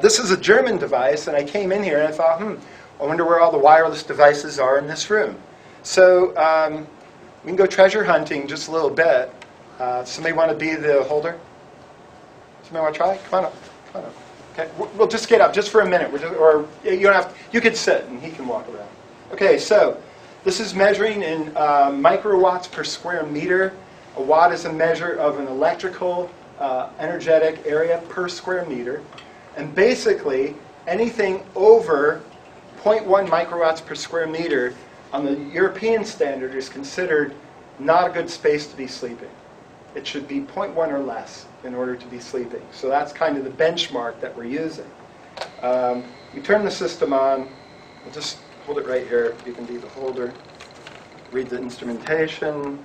S1: This is a German device, and I came in here and I thought, I wonder where all the wireless devices are in this room. So we can go treasure hunting just a little bit. Somebody want to be the holder? Somebody want to try? Come on up. Come on up. Okay, we'll just get up just for a minute. Or you don't have. You could sit, and he can walk around. Okay, so this is measuring in microwatts per square meter. A watt is a measure of an electrical energetic area per square meter. And basically, anything over 0.1 microwatts per square meter on the European standard is considered not a good space to be sleeping. It should be 0.1 or less in order to be sleeping. So that's kind of the benchmark that we're using. We turn the system on. We'll just hold it right here. You can be the holder. Read the instrumentation.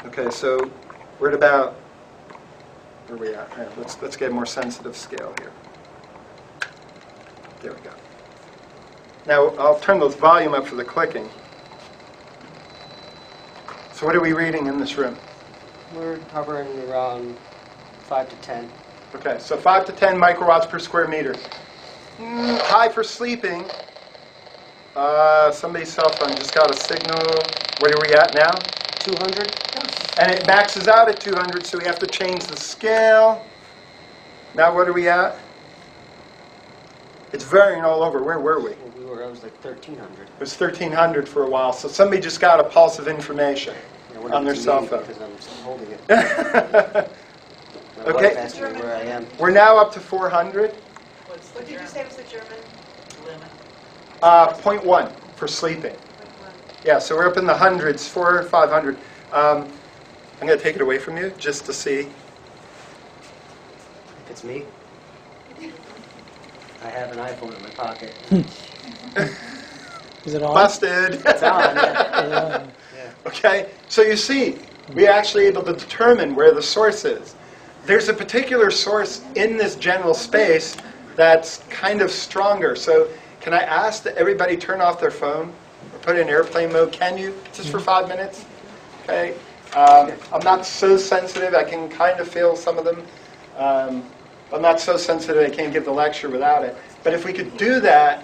S1: Okay, so we're at about, where are we at? Right, let's get a more sensitive scale here. There we go. Now, I'll turn the volume up for the clicking. So what are we reading in this room?
S4: We're hovering around 5 to 10.
S1: Okay, so 5 to 10 microwatts per square meter. High for sleeping. Somebody's cell phone just got a signal. What are we at now?
S4: 200?
S1: And it maxes out at 200, so we have to change the scale. Now what are we at? It's varying all over. Where were we?
S4: It was like 1,300.
S1: It was 1,300 for a while, so somebody just got a pulse of information on their cell phone.
S4: Because I'm still holding it. My
S1: Okay.
S4: wife asked me where I am.
S1: We're now up to 400.
S2: What did you say was the German limit?
S1: 0.1 for sleeping. Yeah, so we're up in the hundreds, 400, 500. I'm going to take it away from you just to see.
S4: If it's me, I have an iPhone in my pocket.
S5: Is it on?
S1: Busted.
S4: It's on, yeah.
S1: Okay, so you see, we're actually able to determine where the source is. There's a particular source in this general space that's kind of stronger. So can I ask that everybody turn off their phone or put it in airplane mode? Can you? Just for 5 minutes? Okay. I'm not so sensitive. I can kind of feel some of them. I'm not so sensitive I can't give the lecture without it. But if we could do that,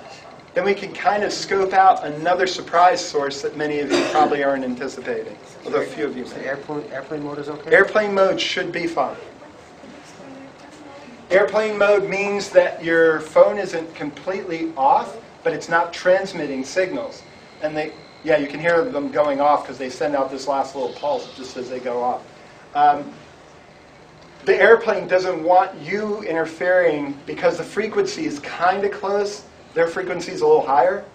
S1: then we can kind of scope out another surprise source that many of you probably aren't anticipating. Although a few of you may.
S4: Airplane mode is okay?
S1: Airplane mode should be fine. Airplane mode means that your phone isn't completely off, but it's not transmitting signals. And yeah, you can hear them going off because they send out this last little pulse just as they go off. The airplane doesn't want you interfering because the frequency is kind of close. Their frequency is a little higher.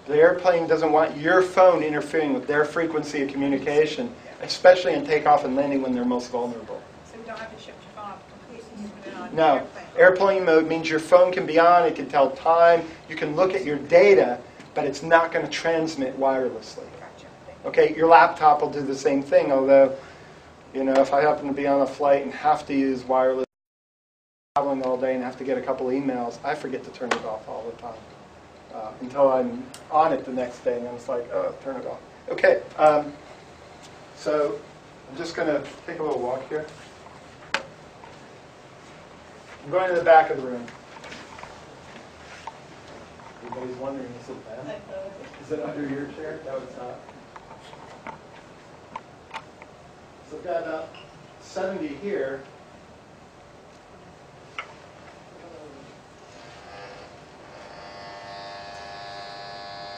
S1: The airplane doesn't want your phone interfering with their frequency of communication, especially in takeoff and landing when they're most vulnerable.
S2: So you don't have to shut your phone off completely and put it on
S1: No. Airplane mode means your phone can be on, it can tell time, you can look at your data, but it's not going to transmit wirelessly. Okay, your laptop will do the same thing, although, you know, if I happen to be on a flight and have to use wireless, traveling all day and have to get a couple emails, I forget to turn it off all the time. Until I'm on it the next day, and I'm just like, oh, turn it off. Okay, so I'm just going to take a little walk here. I'm going to the back of the room. Everybody's wondering, is it bad? Is it under your chair? No, it's not. So I've got 70 here.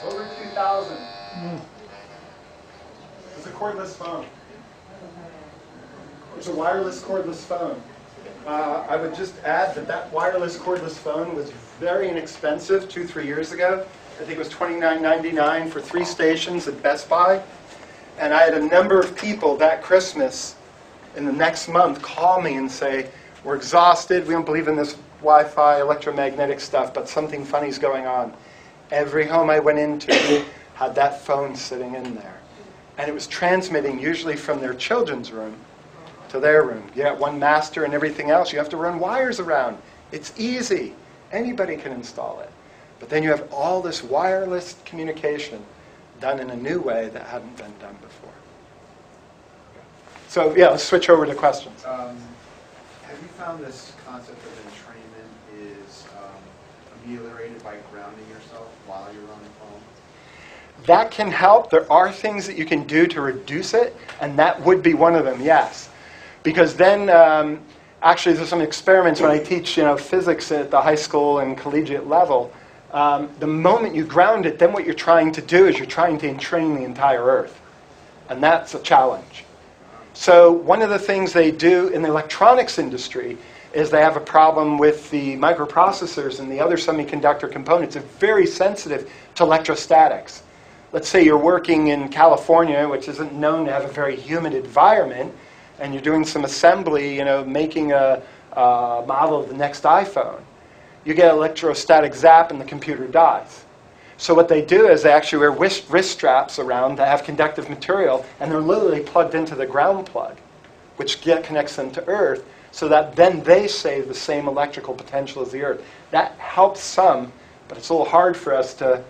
S1: Over 2,000. It's a cordless phone. It's a wireless cordless phone. I would just add that that wireless cordless phone was very inexpensive 2-3 years ago. I think it was $29.99 for 3 stations at Best Buy. And I had a number of people that Christmas in the next month call me and say, we're exhausted, we don't believe in this Wi-Fi electromagnetic stuff, but something funny's going on. Every home I went into had that phone sitting in there. And it was transmitting usually from their children's room to their room. You got one master and everything else. You have to run wires around. It's easy. Anybody can install it. But then you have all this wireless communication done in a new way that hadn't been done before. So yeah, let's switch over to questions.
S5: Have you found this concept of entrainment is ameliorated by grounding yourself while you're on the phone?
S1: That can help. There are things that you can do to reduce it, and that would be one of them, yes. Because then, actually, there's some experiments when I teach, physics at the high school and collegiate level. The moment you ground it, then what you're trying to do is you're trying to entrain the entire Earth. And that's a challenge. So one of the things they do in the electronics industry is they have a problem with the microprocessors and the other semiconductor components. They're very sensitive to electrostatics. Let's say you're working in California, which isn't known to have a very humid environment, and you're doing some assembly, making a model of the next iPhone. You get an electrostatic zap and the computer dies. So what they do is they actually wear wrist straps around that have conductive material, and they're literally plugged into the ground plug, which connects them to Earth, so that then they save the same electrical potential as the Earth. That helps some, but it's a little hard for us to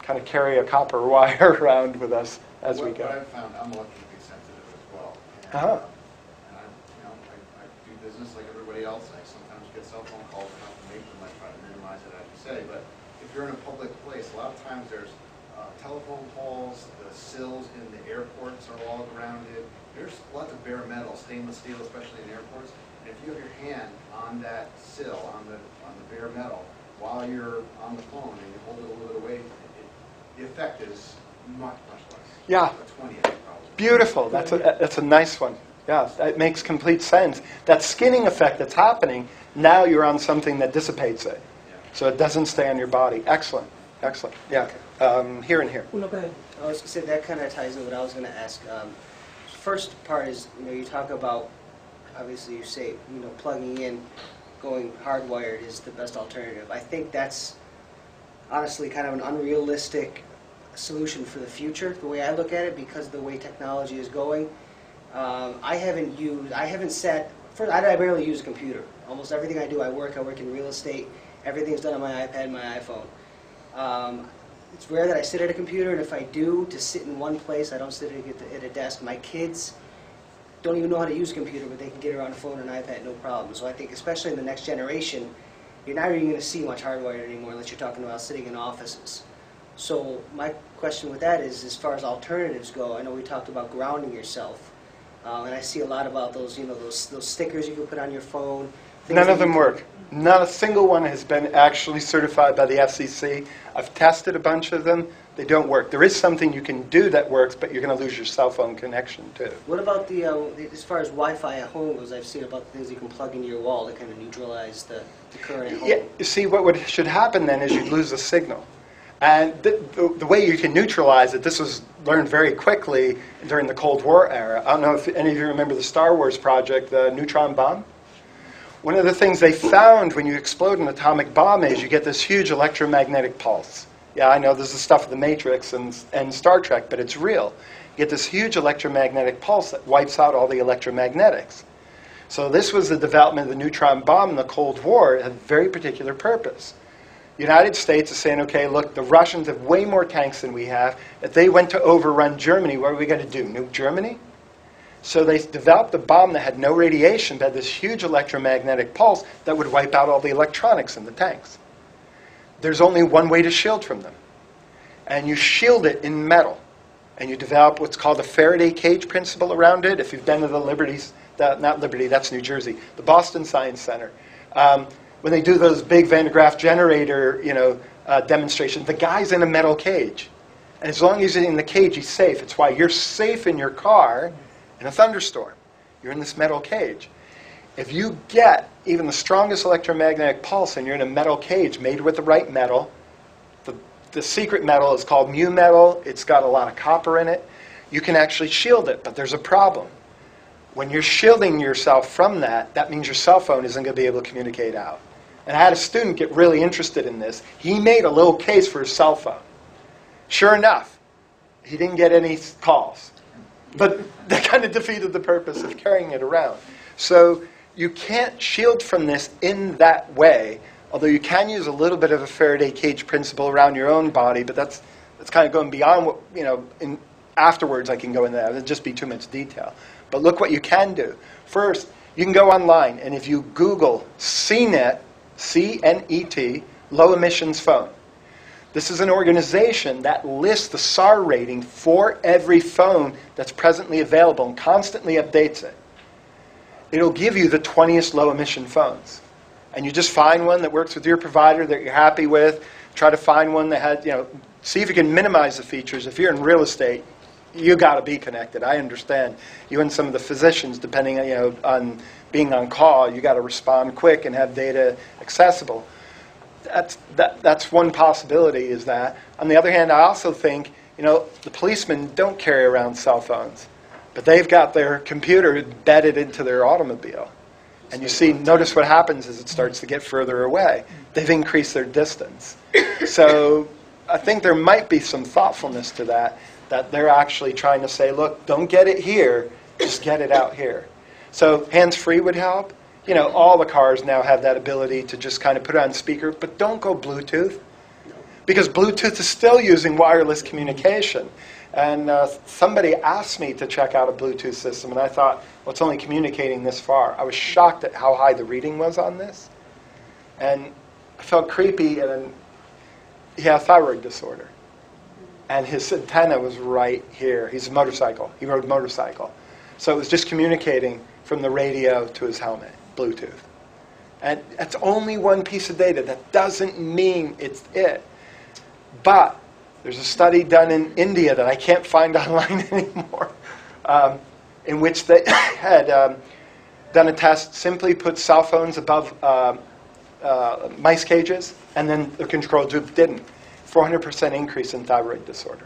S1: kind of carry a copper wire around with us as we go.
S5: What I've found, I'm electrically sensitive as well. And I do business like everybody else. I sometimes get cell phone calls for information. I try to minimize it, as you say. But if you're in a public place, a lot of times there's telephone poles, the sills in the airports are all grounded. There's lots of bare metal, stainless steel, especially in airports. And if you have your hand on that sill, on the bare metal, while you're on the phone and you hold it a little bit away, the effect is much, much less.
S1: Yeah.
S5: A 20th probably.
S1: Beautiful. That's a nice one. Yeah, that makes complete sense. That skinning effect that's happening, now you're on something that dissipates it.
S5: Yeah.
S1: So it doesn't stay on your body. Excellent. Excellent. Yeah. Here and here.
S4: Well, no, go ahead.
S6: I was going to say that kind of ties in what I was going to ask. First part is, you talk about, obviously you say, plugging in, going hardwired is the best alternative. I think that's honestly kind of an unrealistic solution for the future, the way I look at it, because of the way technology is going. I barely use a computer. Almost everything I do, I work in real estate, Everything's done on my iPad, my iPhone. It's rare that I sit at a computer, and if I do, to sit in one place, I don't sit at a desk. My kids don't even know how to use a computer, but they can get around a phone and an iPad no problem. So I think, especially in the next generation, you're not even going to see much hardwired anymore unless you're talking about sitting in offices. So my question with that is, as far as alternatives go, I know we talked about grounding yourself, and I see a lot about those, those stickers you can put on your phone.
S1: None of them work. Not a single one has been actually certified by the FCC. I've tested a bunch of them. They don't work. There is something you can do that works, but you're going to lose your cell phone connection too.
S6: What about as far as Wi-Fi at home goes, I've seen about the things you can plug into your wall to kind of neutralize the current at home.
S1: Yeah, you see, what should happen then is you'd lose the signal. And the way you can neutralize it, this was learned very quickly during the Cold War era. I don't know if any of you remember the Star Wars project, the neutron bomb. One of the things they found when you explode an atomic bomb is you get this huge electromagnetic pulse. Yeah, I know this is stuff of the Matrix and Star Trek, but it's real. You get this huge electromagnetic pulse that wipes out all the electromagnetics. So this was the development of the neutron bomb in the Cold War. It had a very particular purpose. The United States is saying, okay, look, the Russians have way more tanks than we have. If they went to overrun Germany, what are we going to do, nuke Germany? So they developed a bomb that had no radiation, but had this huge electromagnetic pulse that would wipe out all the electronics in the tanks. There's only one way to shield from them. And you shield it in metal. And you develop what's called a Faraday cage principle around it. If you've been to the Liberties, not Liberty, that's New Jersey, the Boston Science Center. When they do those big Van de Graaff generator, demonstrations, the guy's in a metal cage. And as long as he's in the cage, he's safe. It's why you're safe in your car in a thunderstorm. You're in this metal cage. If you get even the strongest electromagnetic pulse and you're in a metal cage made with the right metal, the secret metal is called mu metal. It's got a lot of copper in it. You can actually shield it, but there's a problem. When you're shielding yourself from that, that means your cell phone isn't going to be able to communicate out. And I had a student get really interested in this. He made a little case for his cell phone. Sure enough, he didn't get any calls. But that kind of defeated the purpose of carrying it around. So you can't shield from this in that way, although you can use a little bit of a Faraday cage principle around your own body, but that's kind of going beyond what, afterwards I can go into that. It'll just be too much detail. But look what you can do. First, you can go online, and if you Google CNET, C-N-E-T, low emissions phone. This is an organization that lists the SAR rating for every phone that's presently available and constantly updates it. It'll give you the 20th low-emission phones. And you just find one that works with your provider that you're happy with. Try to find one that has, see if you can minimize the features. If you're in real estate, you got to be connected. I understand. You and some of the physicians, depending on being on call, you got to respond quick and have data accessible. That's one possibility, is that. On the other hand, I also think, the policemen don't carry around cell phones, but they've got their computer embedded into their automobile. And you notice what happens is it starts to get further away. They've increased their distance. So I think there might be some thoughtfulness to that they're actually trying to say, look, don't get it here, just get it out here. So hands-free would help. All the cars now have that ability to just kind of put it on speaker, but don't go Bluetooth, because Bluetooth is still using wireless communication. And somebody asked me to check out a Bluetooth system, and I thought, well, it's only communicating this far. I was shocked at how high the reading was on this. And I felt creepy, and he had a thyroid disorder. And his antenna was right here. He's a motorcycle. He rode motorcycle. So it was just communicating from the radio to his helmet, Bluetooth. And that's only one piece of data. That doesn't mean it's it. But there's a study done in India that I can't find online anymore, in which they had done a test, simply put cell phones above mice cages, and then the control group didn't. 400% increase in thyroid disorder.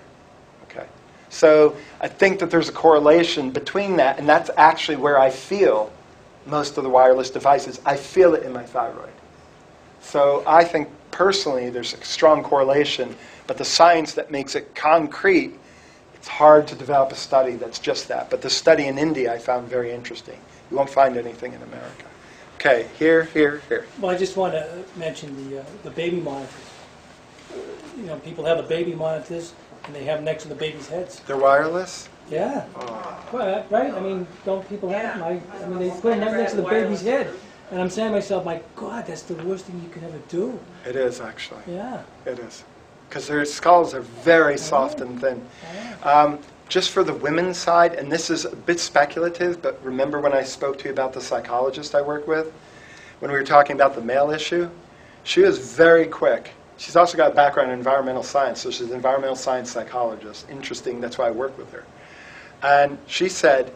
S1: Okay, so I think that there's a correlation between that, and that's actually where I feel most of the wireless devices. I feel it in my thyroid. So I think personally there's a strong correlation, but the science that makes it concrete, it's hard to develop a study that's just that. But the study in India I found very interesting. You won't find anything in America. Okay, here.
S7: Well, I just want to mention the baby monitors. You know, people have the baby monitors, and they have them next to the baby's heads.
S1: They're wireless?
S7: Yeah.
S1: Oh.
S7: Well, right? I mean, don't people have them? I mean, they put them right next to the baby's head. And I'm saying to myself, my God, that's the worst thing you could ever do.
S1: It is, actually.
S7: Yeah.
S1: It is. Because their skulls are very soft and thin. Just for the women's side, and this is a bit speculative, but remember when I spoke to you about the psychologist I work with? When we were talking about the male issue? She was very quick. She's also got a background in environmental science, so she's an environmental science psychologist. Interesting, that's why I work with her. And she said,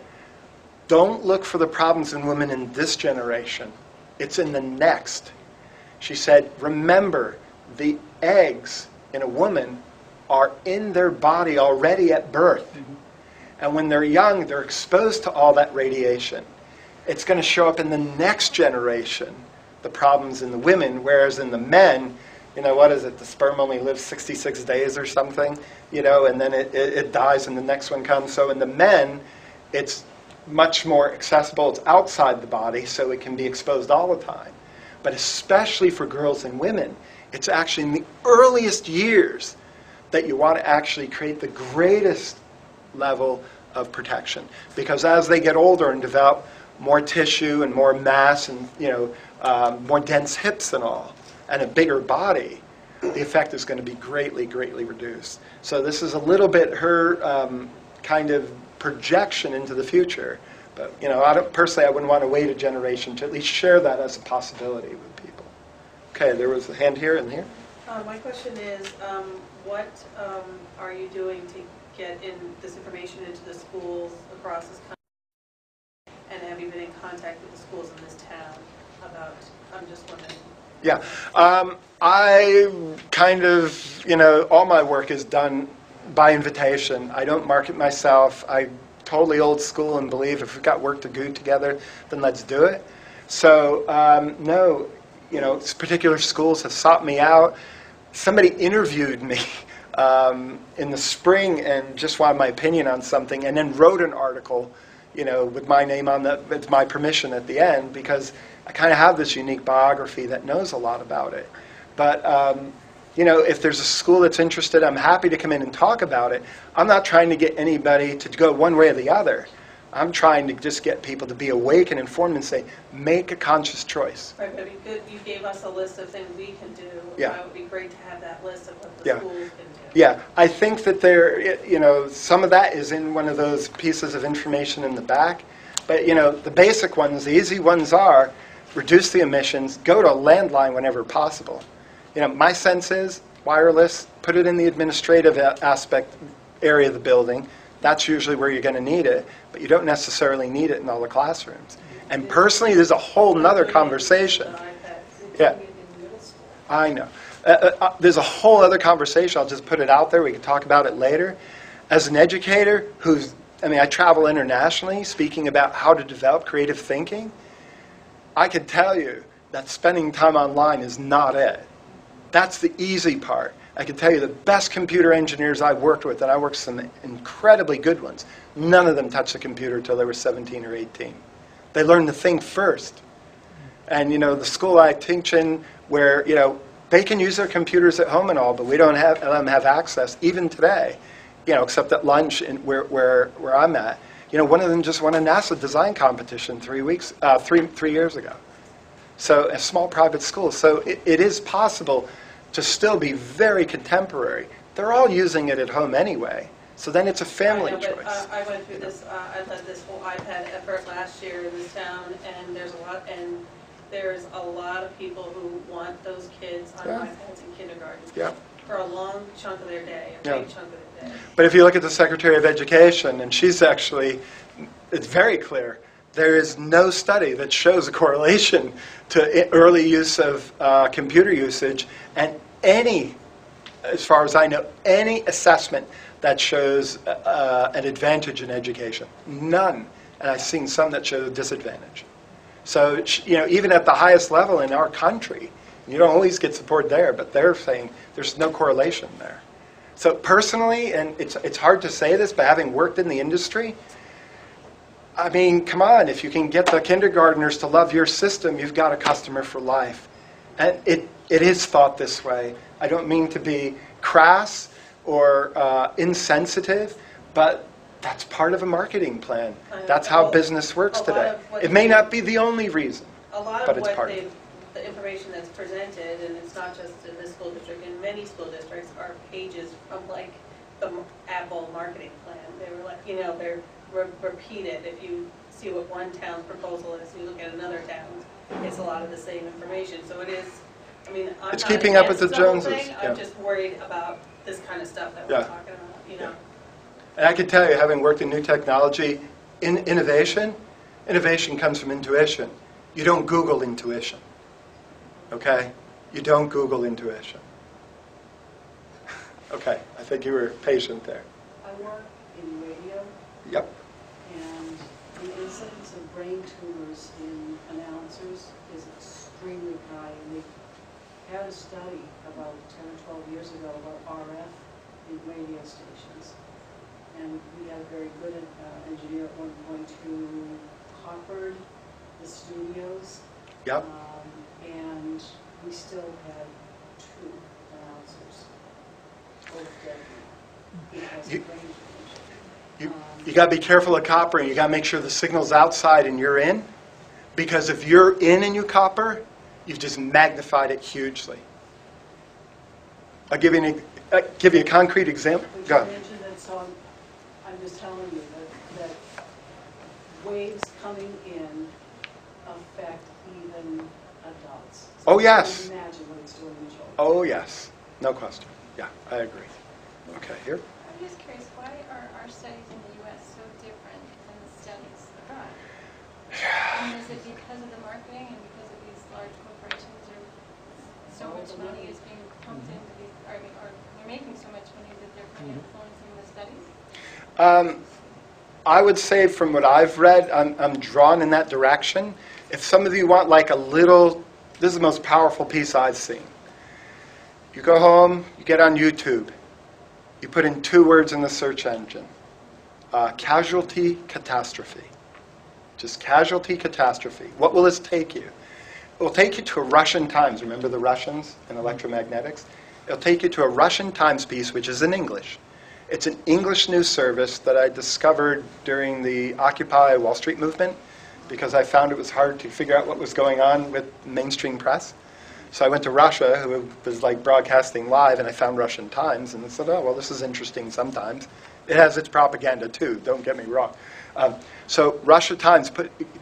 S1: don't look for the problems in women in this generation. It's in the next. She said, remember, the eggs in a woman are in their body already at birth. Mm-hmm. And when they're young, they're exposed to all that radiation. It's going to show up in the next generation, the problems in the women, whereas in the men, you know, what is it, the sperm only lives 66 days or something, you know, and then it dies and the next one comes. So in the men, it's much more accessible. It's outside the body, so it can be exposed all the time. But especially for girls and women, it's actually in the earliest years that you want to actually create the greatest level of protection. Because as they get older and develop more tissue and more mass and, you know, more dense hips and all, and a bigger body, the effect is going to be greatly, greatly reduced. So this is a little bit her kind of projection into the future. But, you know, personally, I wouldn't want to wait a generation to at least share that as a possibility with people. Okay, there was a hand here and here.
S3: My question is, what are you doing to get this information into the schools across this country? And have you been in contact with the schools in this town about, I'm just wondering.
S1: Yeah, I kind of, you know, all my work is done by invitation. I don't market myself. I totally old school and believe if we've got work to do together, then let's do it. So, no, you know, particular schools have sought me out. Somebody interviewed me in the spring and just wanted my opinion on something, and then wrote an article, you know, with my name on the, with my permission at the end, because I kind of have this unique biography that knows a lot about it. But, you know, if there's a school that's interested, I'm happy to come in and talk about it. I'm not trying to get anybody to go one way or the other. I'm trying to just get people to be awake and informed and say, make a conscious choice.
S3: Right, but it'd be good, you gave us a list of things we can do.
S1: Yeah.
S3: It would be great to have that list of what the
S1: Yeah.
S3: schools can do.
S1: Yeah, I think that there, you know, some of that is in one of those pieces of information in the back. But, you know, the basic ones, the easy ones are reduce the emissions, go to a landline whenever possible. You know, my sense is wireless, put it in the administrative aspect area of the building. That's usually where you're going to need it, but you don't necessarily need it in all the classrooms. And personally, there's a whole nother conversation. Yeah, I know. There's a whole other conversation. I'll just put it out there. We can talk about it later. As an educator who's, I mean, I travel internationally speaking about how to develop creative thinking. I can tell you that spending time online is not it. That's the easy part. I can tell you the best computer engineers I've worked with, and I worked with some incredibly good ones, none of them touched a computer until they were 17 or 18. They learned to think first. And, you know, the school I teach in where, you know, they can use their computers at home and all, but we don't let them have access, even today, you know, except at lunch where I'm at. You know, one of them just won a NASA design competition 3 years ago. So a small private school. So it is possible to still be very contemporary. They're all using it at home anyway. So then it's a family choice.
S3: I went through this, I led this whole iPad effort last year in this town, and there's a lot of people who want those kids on iPads in kindergarten.
S1: Yeah.
S3: For a long chunk of their day, a big chunk of their day.
S1: But if you look at the Secretary of Education, and she's actually, it's very clear, there is no study that shows a correlation to early use of computer usage and any, as far as I know, any assessment that shows an advantage in education. None. And I've seen some that show a disadvantage. So, you know, even at the highest level in our country, you don't always get support there, but they're saying there's no correlation there. So personally, and it's hard to say this, but having worked in the industry, I mean, come on, if you can get the kindergartners to love your system, you've got a customer for life. And it is thought this way. I don't mean to be crass or insensitive, but that's part of a marketing plan. That's how business works today. It may not be the only reason, but it's part of it.
S3: The information that's presented, and it's not just in this school district, in many school districts, are pages from like the Apple marketing plan. They were like, they're repeated. If you see what one town's proposal is, you look at another town's, it's a lot of the same information. So it is, I mean, I'm
S1: it's
S3: not
S1: keeping up with the
S3: against whole
S1: Joneses.
S3: thing.
S1: Yeah.
S3: I'm just worried about this kind of stuff that we're talking about,
S1: Yeah. And I can tell you, having worked in new technology, innovation comes from intuition. You don't Google intuition. Okay? You don't Google intuition. Okay, I think you were patient there.
S8: I work in radio.
S1: Yep.
S8: And the incidence of brain tumors in announcers is extremely high. And they had a study about 10 or 12 years ago about RF in radio stations. And we had a very good engineer at one point who coppered the studios.
S1: Yep.
S8: And we still had 2 announcers, both dead because of brain tumors.
S1: You got to be careful of copper, and you got to make sure the signal's outside and you're in. Because if you're in and you copper, you've just magnified it hugely. I'll give you a concrete example.
S8: But
S1: Go
S8: you
S1: ahead.
S8: mentioned that, so I'm just telling you that waves coming in affect even adults. So
S1: Oh, yes.
S8: you can imagine what it's doing in children.
S1: Oh, yes. No question. Yeah, I agree. Okay, here.
S9: I'm just curious, why are our studies in the U.S. so different than the studies abroad? And is it because of the marketing and because of these large corporations, or so much money is being pumped into these, or they're making so much money that they're kind of influencing the studies?
S1: I would say from what I've read, I'm drawn in that direction. If some of you want like a little, this is the most powerful piece I've seen. You go home, you get on YouTube, you put in 2 words in the search engine, casualty catastrophe. Just casualty catastrophe. What will this take you? It will take you to a Russian Times. Remember the Russians and electromagnetics? It'll take you to a Russian Times piece, which is in English. It's an English news service that I discovered during the Occupy Wall Street movement because I found it was hard to figure out what was going on with mainstream press. So I went to Russia, who was like broadcasting live, and I found Russian Times, and I said, oh, well, this is interesting sometimes. It has its propaganda, too, don't get me wrong. So Russia Times,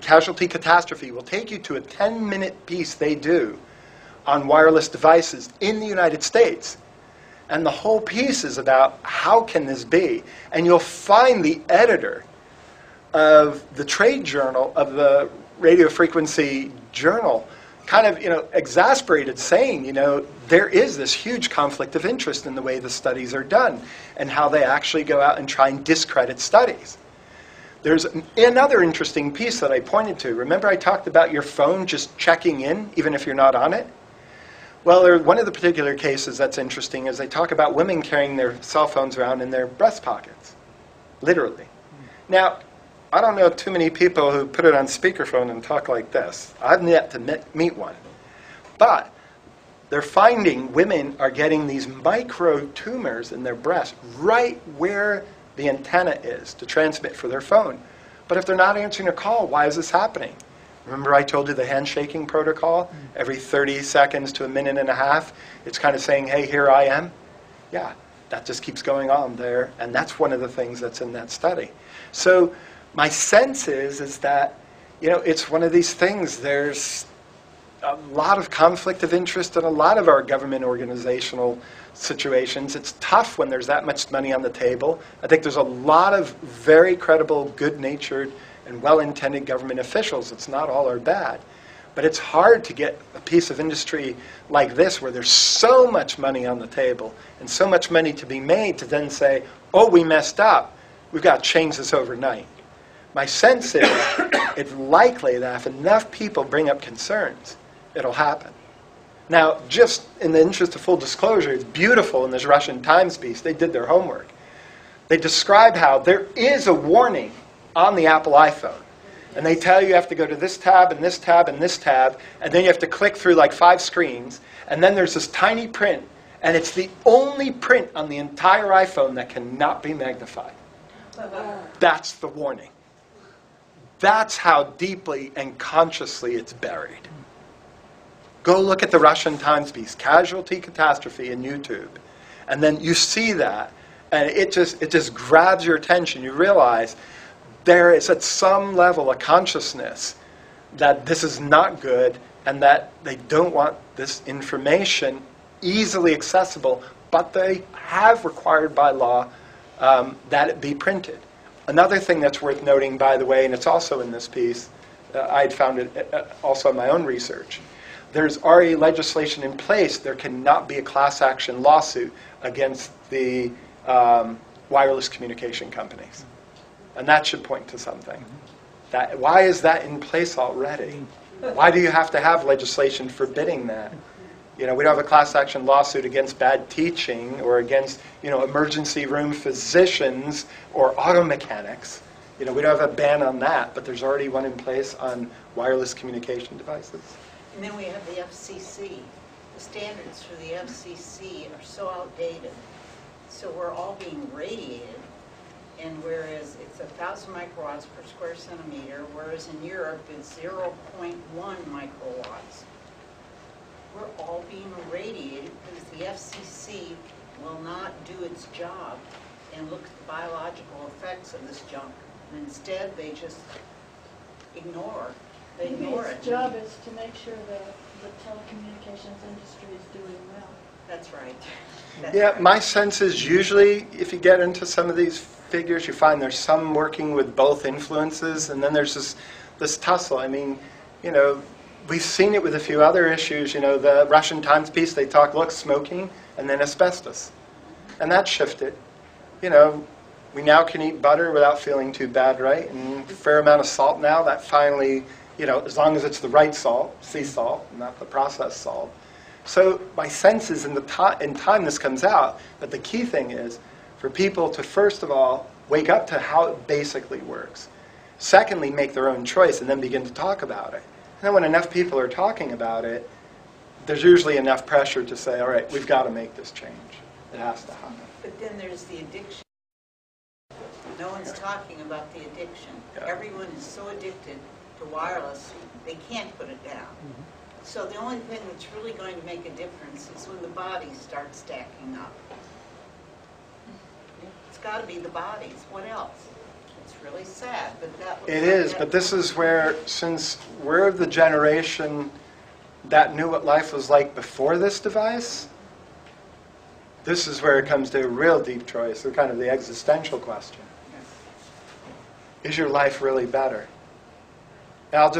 S1: casualty catastrophe, will take you to a 10-minute piece they do on wireless devices in the United States. And the whole piece is about how can this be? And you'll find the editor of the trade journal, of the radio frequency journal, kind of, exasperated, saying, there is this huge conflict of interest in the way the studies are done and how they actually go out and try and discredit studies. There's another interesting piece that I pointed to. Remember I talked about your phone just checking in, even if you're not on it? Well, one of the particular cases that's interesting is they talk about women carrying their cell phones around in their breast pockets, literally. Now, I don't know too many people who put it on speakerphone and talk like this. I've yet to meet one. But they're finding women are getting these micro tumors in their breast right where the antenna is to transmit for their phone. But if they're not answering a call, why is this happening? Remember I told you the handshaking protocol? Every 30 seconds to a minute and a half, it's kind of saying, hey, here I am. Yeah, that just keeps going on there. And that's one of the things that's in that study. So my sense is that, it's one of these things. There's a lot of conflict of interest in a lot of our government organizational situations. It's tough when there's that much money on the table. I think there's a lot of very credible, good-natured, and well-intended government officials. It's not all are bad. But it's hard to get a piece of industry like this where there's so much money on the table and so much money to be made to then say, oh, we messed up. We've got to change this overnight. My sense is it's likely that if enough people bring up concerns, it'll happen. Now, just in the interest of full disclosure, it's beautiful in this Russian Times piece. They did their homework. They describe how there is a warning on the Apple iPhone. And they tell you have to go to this tab and this tab and this tab, and then you have to click through like 5 screens, and then there's this tiny print, and it's the only print on the entire iPhone that cannot be magnified. That's the warning. That's how deeply and consciously it's buried. Go look at the Russian Times piece, Casualty Catastrophe, in YouTube. And then you see that, and it just grabs your attention. You realize there is at some level a consciousness that this is not good and that they don't want this information easily accessible, but they have required by law that it be printed. Another thing that's worth noting, by the way, and it's also in this piece, I had found it also in my own research, there's already legislation in place. There cannot be a class action lawsuit against the wireless communication companies. And that should point to something. Why is that in place already? Why do you have to have legislation forbidding that? You know, we don't have a class action lawsuit against bad teaching or against, you know, emergency room physicians or auto mechanics. You know, we don't have a ban on that, but there's already one in place on wireless communication devices.
S10: And then we have the FCC. The standards for the FCC are so outdated. So we're all being radiated. And whereas it's 1,000 microwatts per square centimeter, whereas in Europe it's 0.1 microwatts. We're all being irradiated because the FCC will not do its job and look at the biological effects of this junk. And instead, they just ignore. They ignore it.
S11: Its job is to make sure that the telecommunications industry is doing well.
S10: That's right.
S1: Yeah, my sense is usually if you get into some of these figures, you find there's some working with both influences, and then there's this tussle. I mean, you know, we've seen it with a few other issues. You know, the Russian Times piece, they talk, look, smoking, and then asbestos. And that shifted. You know, we now can eat butter without feeling too bad, right? And a fair amount of salt now, that finally, you know, as long as it's the right salt, sea salt, not the processed salt. So my sense is in time this comes out, but the key thing is for people to, first of all, wake up to how it basically works. Secondly, make their own choice and then begin to talk about it. And then when enough people are talking about it, there's usually enough pressure to say, all right, we've got to make this change. It has to happen.
S10: But then there's the addiction. No one's talking about the addiction.
S1: Yeah.
S10: Everyone is so addicted to wireless, they can't put it down.
S1: Mm-hmm.
S10: So the only thing that's really going to make a difference is when the bodies start stacking up. It's got to be the bodies. What else? It's really sad, but that was...
S1: It is, but this is where, since we're the generation that knew what life was like before this device, this is where it comes to a real deep choice, or kind of the existential question. Is your life really better? And I'll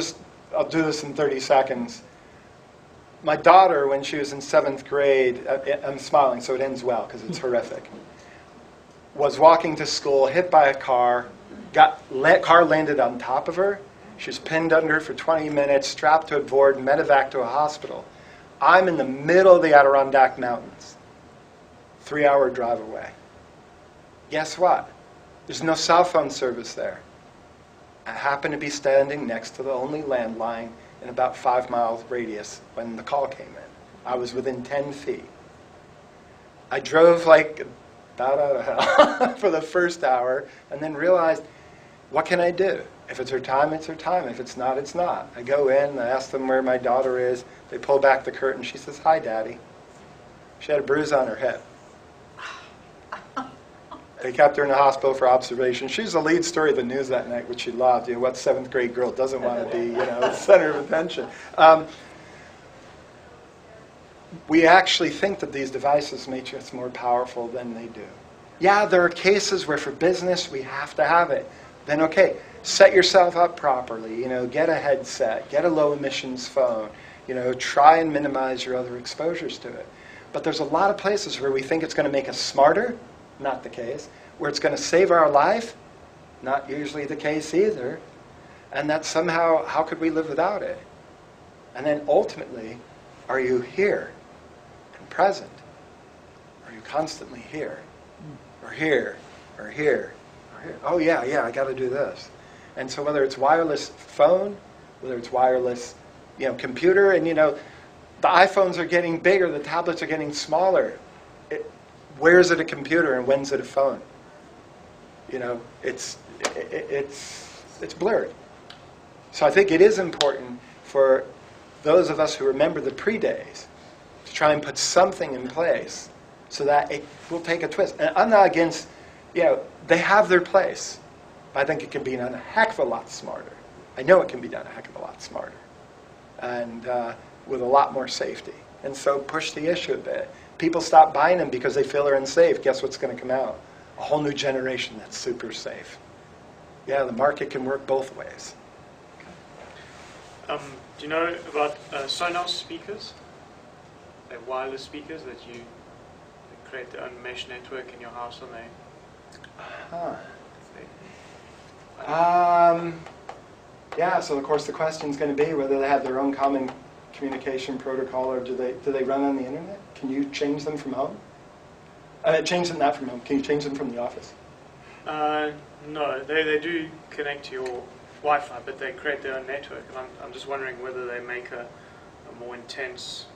S1: do this in 30 seconds. My daughter, when she was in 7th grade, I'm smiling so it ends well because it's horrific, was walking to school, hit by a car, car landed on top of her. She was pinned under for 20 minutes, strapped to a board, medevac to a hospital. I'm in the middle of the Adirondack Mountains, 3-hour drive away. Guess what? There's no cell phone service there. I happened to be standing next to the only landline in about 5 miles radius when the call came in. I was within 10 feet. I drove like about out of hell for the first hour and then realized, what can I do? If it's her time, it's her time. If it's not, it's not. I go in, I ask them where my daughter is. They pull back the curtain. She says, "Hi, Daddy." She had a bruise on her hip. They kept her in the hospital for observation. She was the lead story of the news that night, which she loved. You know, what 7th grade girl doesn't want to be, the center of attention? We actually think that these devices make us more powerful than they do. Yeah, there are cases where for business we have to have it. Then okay, set yourself up properly. Get a headset, get a low emissions phone. Try and minimize your other exposures to it. But there's a lot of places where we think it's going to make us smarter. Not the case. Where it's going to save our life, not usually the case either. And that somehow, how could we live without it? And then ultimately, are you here and present? Are you constantly here? Or here? Or here? Or here? Oh yeah, I got to do this. And so whether it's wireless phone, whether it's wireless, computer, and the iPhones are getting bigger, the tablets are getting smaller. Where is it a computer and when's it a phone? It's blurred. So I think it is important for those of us who remember the pre-days to try and put something in place so that it will take a twist. And I'm not against, they have their place. But I think it can be done a heck of a lot smarter. I know it can be done a heck of a lot smarter. And with a lot more safety. And so push the issue a bit. People stop buying them because they feel they're unsafe. Guess what's going to come out? A whole new generation that's super safe. Yeah, the market can work both ways.
S12: Do you know about Sonos speakers? They're wireless speakers that they create their own mesh network in your house, and
S1: yeah, so of course the question's going to be whether they have their own common communication protocol, or do they run on the internet? Can you change them from home? Change them not from home. Can you change them from the office?
S12: No, they do connect to your Wi-Fi, but they create their own network. And I'm just wondering whether they make a more intense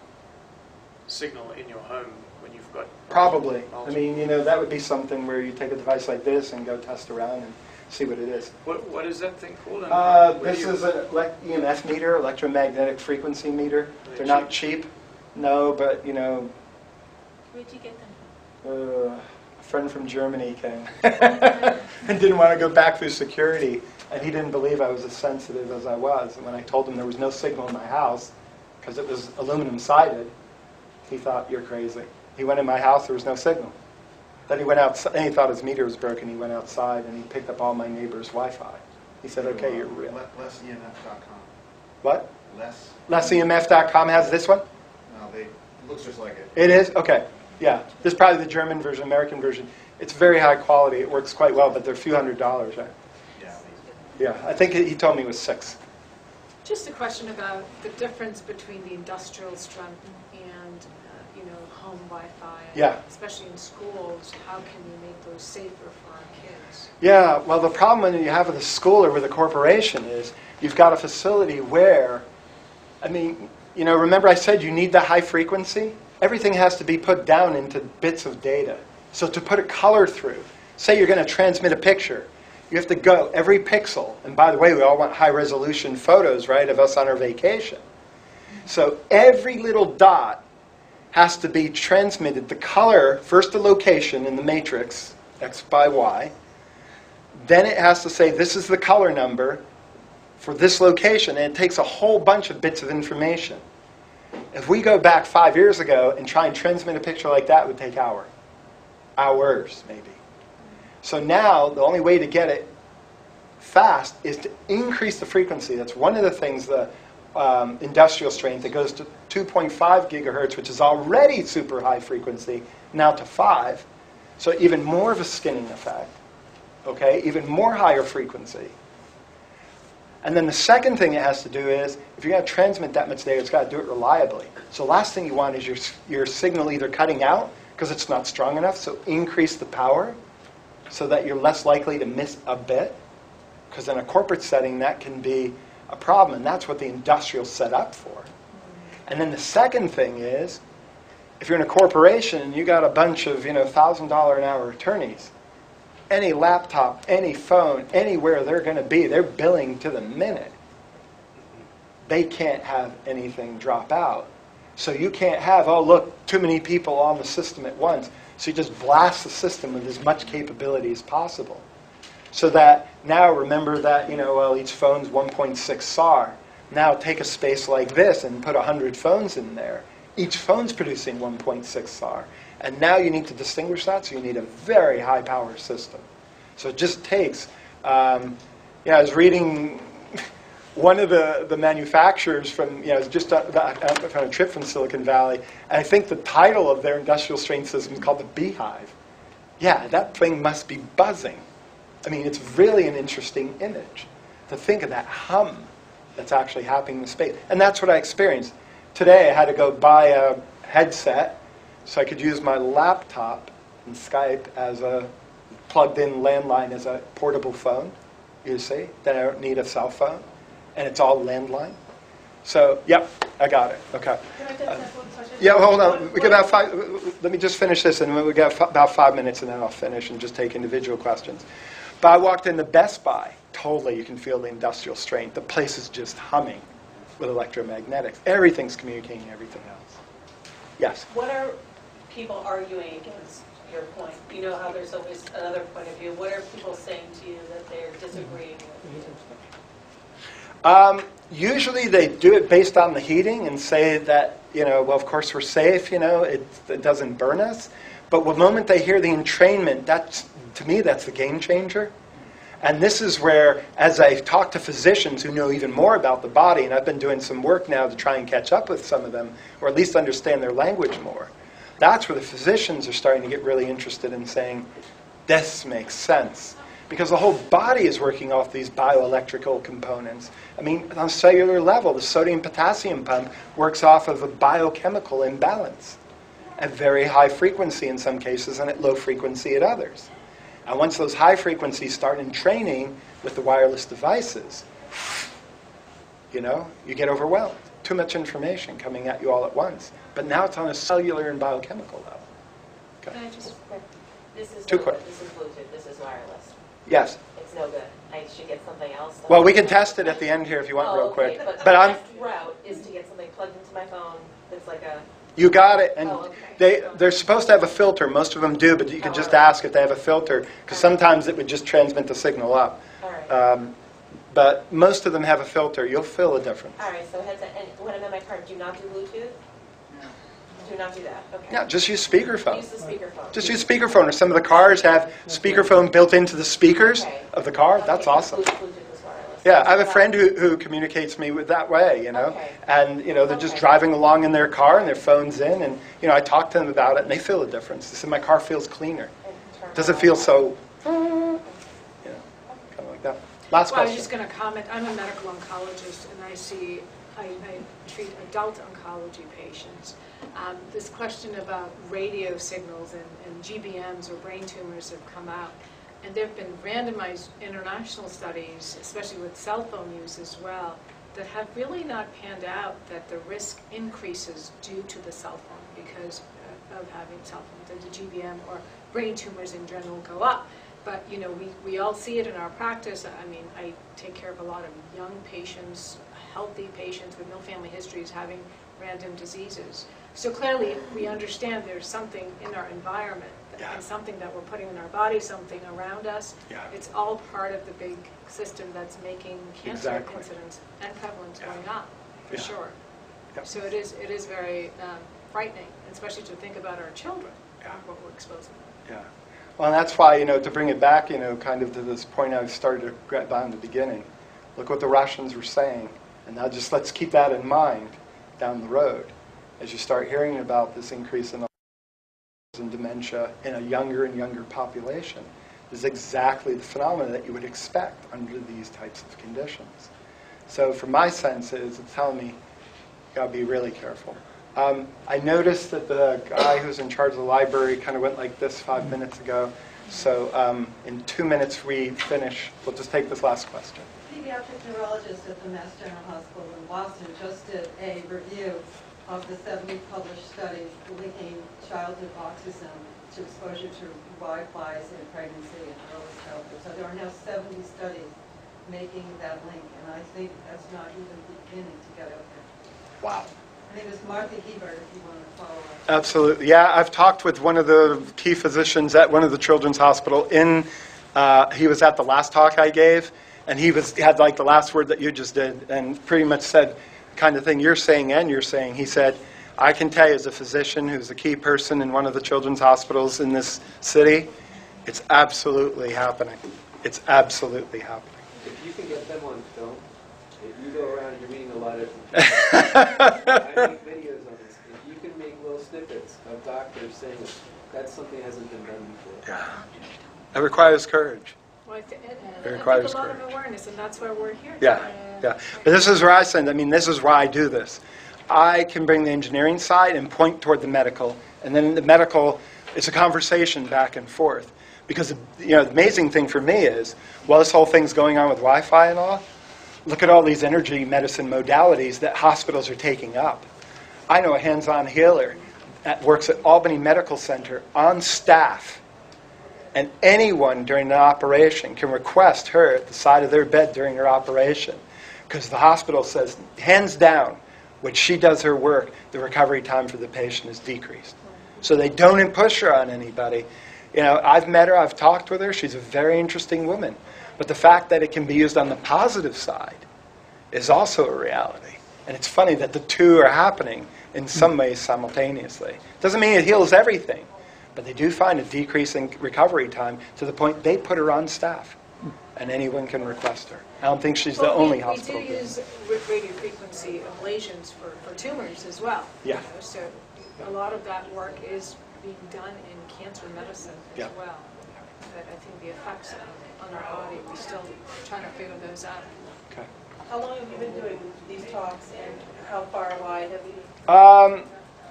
S12: signal in your home when you've got...
S1: Probably. I mean, that would be something where you take a device like this and go test around and see what it is.
S12: What is that thing called?
S1: This is an EMF meter, electromagnetic frequency meter. They're not cheap, no, but
S9: Where'd you get them?
S1: a friend from Germany came and didn't want to go back through security, and he didn't believe I was as sensitive as I was. And when I told him there was no signal in my house because it was aluminum sided, he thought, you're crazy. He went in my house, there was no signal. Then he went outside, and he thought his meter was broken. He went outside and he picked up all my neighbor's Wi-Fi. He said, okay, you're real.
S5: LessEMF.com.
S1: What? LessEMF.com has this one?
S5: No, it looks just like it.
S1: It is? Okay. Yeah. This is probably the German version, American version. It's very high quality. It works quite well, but they're a few $100s, right? Yeah. I think he told me it was $6.
S2: Just a question about the difference between the industrial strength and home Wi-Fi.
S1: Yeah.
S2: Especially in schools, how can we make those safer for our kids?
S1: Yeah. Well, the problem when you have with a school or with a corporation is you've got a facility where, remember I said you need the high frequency? Everything has to be put down into bits of data. So to put a color through, say you're going to transmit a picture, you have to go every pixel. And by the way, we all want high-resolution photos, right, of us on our vacation. So every little dot has to be transmitted. The color, first the location in the matrix, X by Y. Then it has to say, this is the color number for this location. And it takes a whole bunch of bits of information. If we go back 5 years ago and try and transmit a picture like that, it would take hours maybe. So now, the only way to get it fast is to increase the frequency. That's one of the things, the industrial strength, that goes to 2.5 gigahertz, which is already super high frequency, now to 5. So even more of a skinning effect, okay? Even more higher frequency. And then the second thing it has to do is, if you're going to transmit that much data, it's got to do it reliably. So the last thing you want is your signal either cutting out because it's not strong enough, so increase the power so that you're less likely to miss a bit. Because in a corporate setting, that can be a problem, and that's what the industrial's set up for. And then the second thing is, if you're in a corporation and you got a bunch of $1,000 an hour attorneys, any laptop, any phone, anywhere they're going to be, they're billing to the minute. They can't have anything drop out. So you can't have, oh, look, too many people on the system at once. So you just blast the system with as much capability as possible. So that now remember that, each phone's 1.6 SAR. Now take a space like this and put 100 phones in there. Each phone's producing 1.6 SAR. And now you need to distinguish that, so you need a very high power system. So it just takes, I was reading one of the manufacturers from, just on a trip from Silicon Valley, and I think the title of their industrial strength system is called the Beehive. Yeah, that thing must be buzzing. It's really an interesting image to think of that hum that's actually happening in space. And that's what I experienced. Today I had to go buy a headset so I could use my laptop and Skype as a plugged-in landline as a portable phone. you see, then I don't need a cell phone, and it's all landline. So, yep, I got it. Okay.
S3: Can I just ask one question?
S1: Yeah, hold on. We got about 5. Let me just finish this, and we got about 5 minutes, and then I'll finish and just take individual questions. But I walked into Best Buy. Totally, you can feel the industrial strength. The place is just humming with electromagnetics. Everything's communicating everything else. Yes.
S3: What are people arguing against your point? You know how there's always another point of view. What are people saying to you that they're disagreeing with?
S1: Usually they do it based on the heating and say that, well, of course we're safe, it doesn't burn us. But the moment they hear the entrainment, to me, that's the game changer. And this is where, as I talk to physicians who know even more about the body, and I've been doing some work now to try and catch up with some of them, or at least understand their language more, that's where the physicians are starting to get really interested in saying, this makes sense. Because the whole body is working off these bioelectrical components. I mean, on a cellular level, the sodium-potassium pump works off of a biochemical imbalance at very high frequency in some cases and at low frequency at others. And once those high frequencies start entraining with the wireless devices, you get overwhelmed. Too much information coming at you all at once. But now it's on a cellular and biochemical level. Okay.
S13: Can I just, this is
S1: Too
S13: no
S1: quick.
S13: good. This is Bluetooth. This is wireless.
S1: Yes.
S13: It's no good. I should get something else.
S1: Well, we can test it at the end here if you want, real quick.
S13: But
S1: But
S13: the
S1: I'm.
S13: best route is to get something plugged into my phone that's like a...
S1: You got it. And
S13: okay.
S1: they're supposed to have a filter. Most of them do, but you can just ask if they have a filter, because sometimes it would just transmit the signal up.
S13: All right.
S1: But most of them have a filter. You'll feel a difference.
S13: All right, so headset. And when I'm in my car, do not do Bluetooth? Do not do that. Okay.
S1: Yeah, just use speakerphone.
S13: Use the speakerphone.
S1: Just use speakerphone. Or some of the cars have speakerphone built into the speakers of the car. That's awesome.
S13: Bluetooth is wireless.
S1: Yeah, I have a friend who communicates me with that way,
S13: Okay.
S1: And, they're just driving along in their car and their phone's in, and, I talk to them about it, and they feel a difference. They say, my car feels cleaner. Doesn't feel so, kind of like that. Last
S2: Well, I
S1: question.
S2: was just going to comment. I'm a medical oncologist, and I treat adult oncology patients. This question about radio signals and GBMs or brain tumors have come out. And there have been randomized international studies, especially with cell phone use as well, that have really not panned out that the risk increases due to the cell phone because of having cell phones. And the GBM or brain tumors in general go up. But, we all see it in our practice. I mean, I take care of a lot of young patients, healthy patients with no family histories having random diseases. So clearly, we understand there's something in our environment, and something that we're putting in our body, something around us.
S1: Yeah.
S2: It's all part of the big system that's making cancer incidence and prevalence going up, for sure.
S1: Yep.
S2: So it is very frightening, especially to think about our children, what we're exposing them.
S1: Yeah. Well, and that's why, to bring it back, kind of to this point I started to get by in the beginning. Look what the Russians were saying. And now just let's keep that in mind down the road as you start hearing about this increase in dementia in a younger and younger population. Is exactly the phenomena that you would expect under these types of conditions. So from my senses, it's telling me, you got to be really careful. I noticed that the guy who's in charge of the library kind of went like this 5 minutes ago. So in 2 minutes we finish. We'll just take this last question.
S14: Pediatric neurologist at the Mass General Hospital in Boston just did a review of the 70 published studies linking childhood autism to exposure to Wi-Fi's in pregnancy and early childhood. So there are now 70 studies making that link, and I think that's not even beginning to get out there.
S1: Wow.
S14: I think it was Martha Hebert, if you want to follow up.
S1: Absolutely. Yeah, I've talked with one of the key physicians at one of the children's hospital. He was at the last talk I gave, and he had like the last word that you just did, and pretty much said kind of thing you're saying and you're saying. He said, I can tell you as a physician who's a key person in one of the children's hospitals in this city, it's absolutely happening. It's absolutely happening.
S15: If you can get them on film, if you go around and you're meeting a lot of I make videos on this. If you can make little snippets of doctors saying that's something that hasn't been done before.
S1: Yeah. It requires courage.
S2: Well, I think a
S1: requires
S2: lot
S1: courage.
S2: of awareness, and that's why we're here.
S1: Yeah. But this is where this is why I do this. I can bring the engineering side and point toward the medical, and then the medical, it's a conversation back and forth. Because the amazing thing for me is, while this whole thing's going on with Wi-Fi and all, look at all these energy medicine modalities that hospitals are taking up. I know a hands-on healer that works at Albany Medical Center on staff, and anyone during an operation can request her at the side of their bed during her operation, because the hospital says, hands down, when she does her work, the recovery time for the patient is decreased. So they don't push her on anybody. I've met her, I've talked with her, she's a very interesting woman. But the fact that it can be used on the positive side is also a reality. And it's funny that the two are happening in some ways simultaneously. Doesn't mean it heals everything, but they do find a decrease in recovery time to the point they put her on staff, and anyone can request her. I don't think she's the only hospital.
S2: We do use radiofrequency ablations for tumors as well.
S1: Yeah.
S2: So a lot of that work is being done in cancer medicine as well. But I think the effects on our body, we're still trying to figure those out.
S1: Okay.
S3: How long have you been doing these talks, and how far wide have you?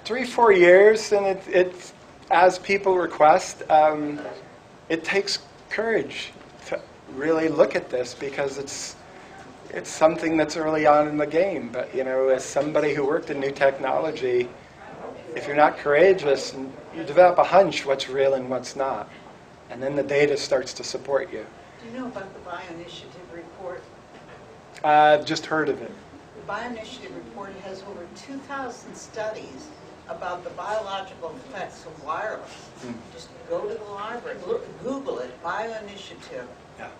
S1: 3-4 years, and it's as people request. It takes courage to really look at this, because it's something that's early on in the game. But as somebody who worked in new technology, if you're not courageous, you develop a hunch what's real and what's not, and then the data starts to support you.
S10: Do you know about the Bioinitiative report?
S1: I've just heard of it.
S10: The Bioinitiative report has over 2,000 studies about the biological effects of wireless. Just go to the library, Google it, Bioinitiative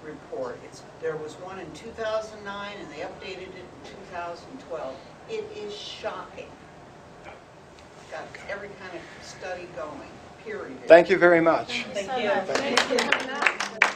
S10: report. There was one in 2009, and they updated it in 2012. It is shocking. Got every kind of study going, period.
S1: Thank you very much.
S3: Thank you.
S2: Thank you.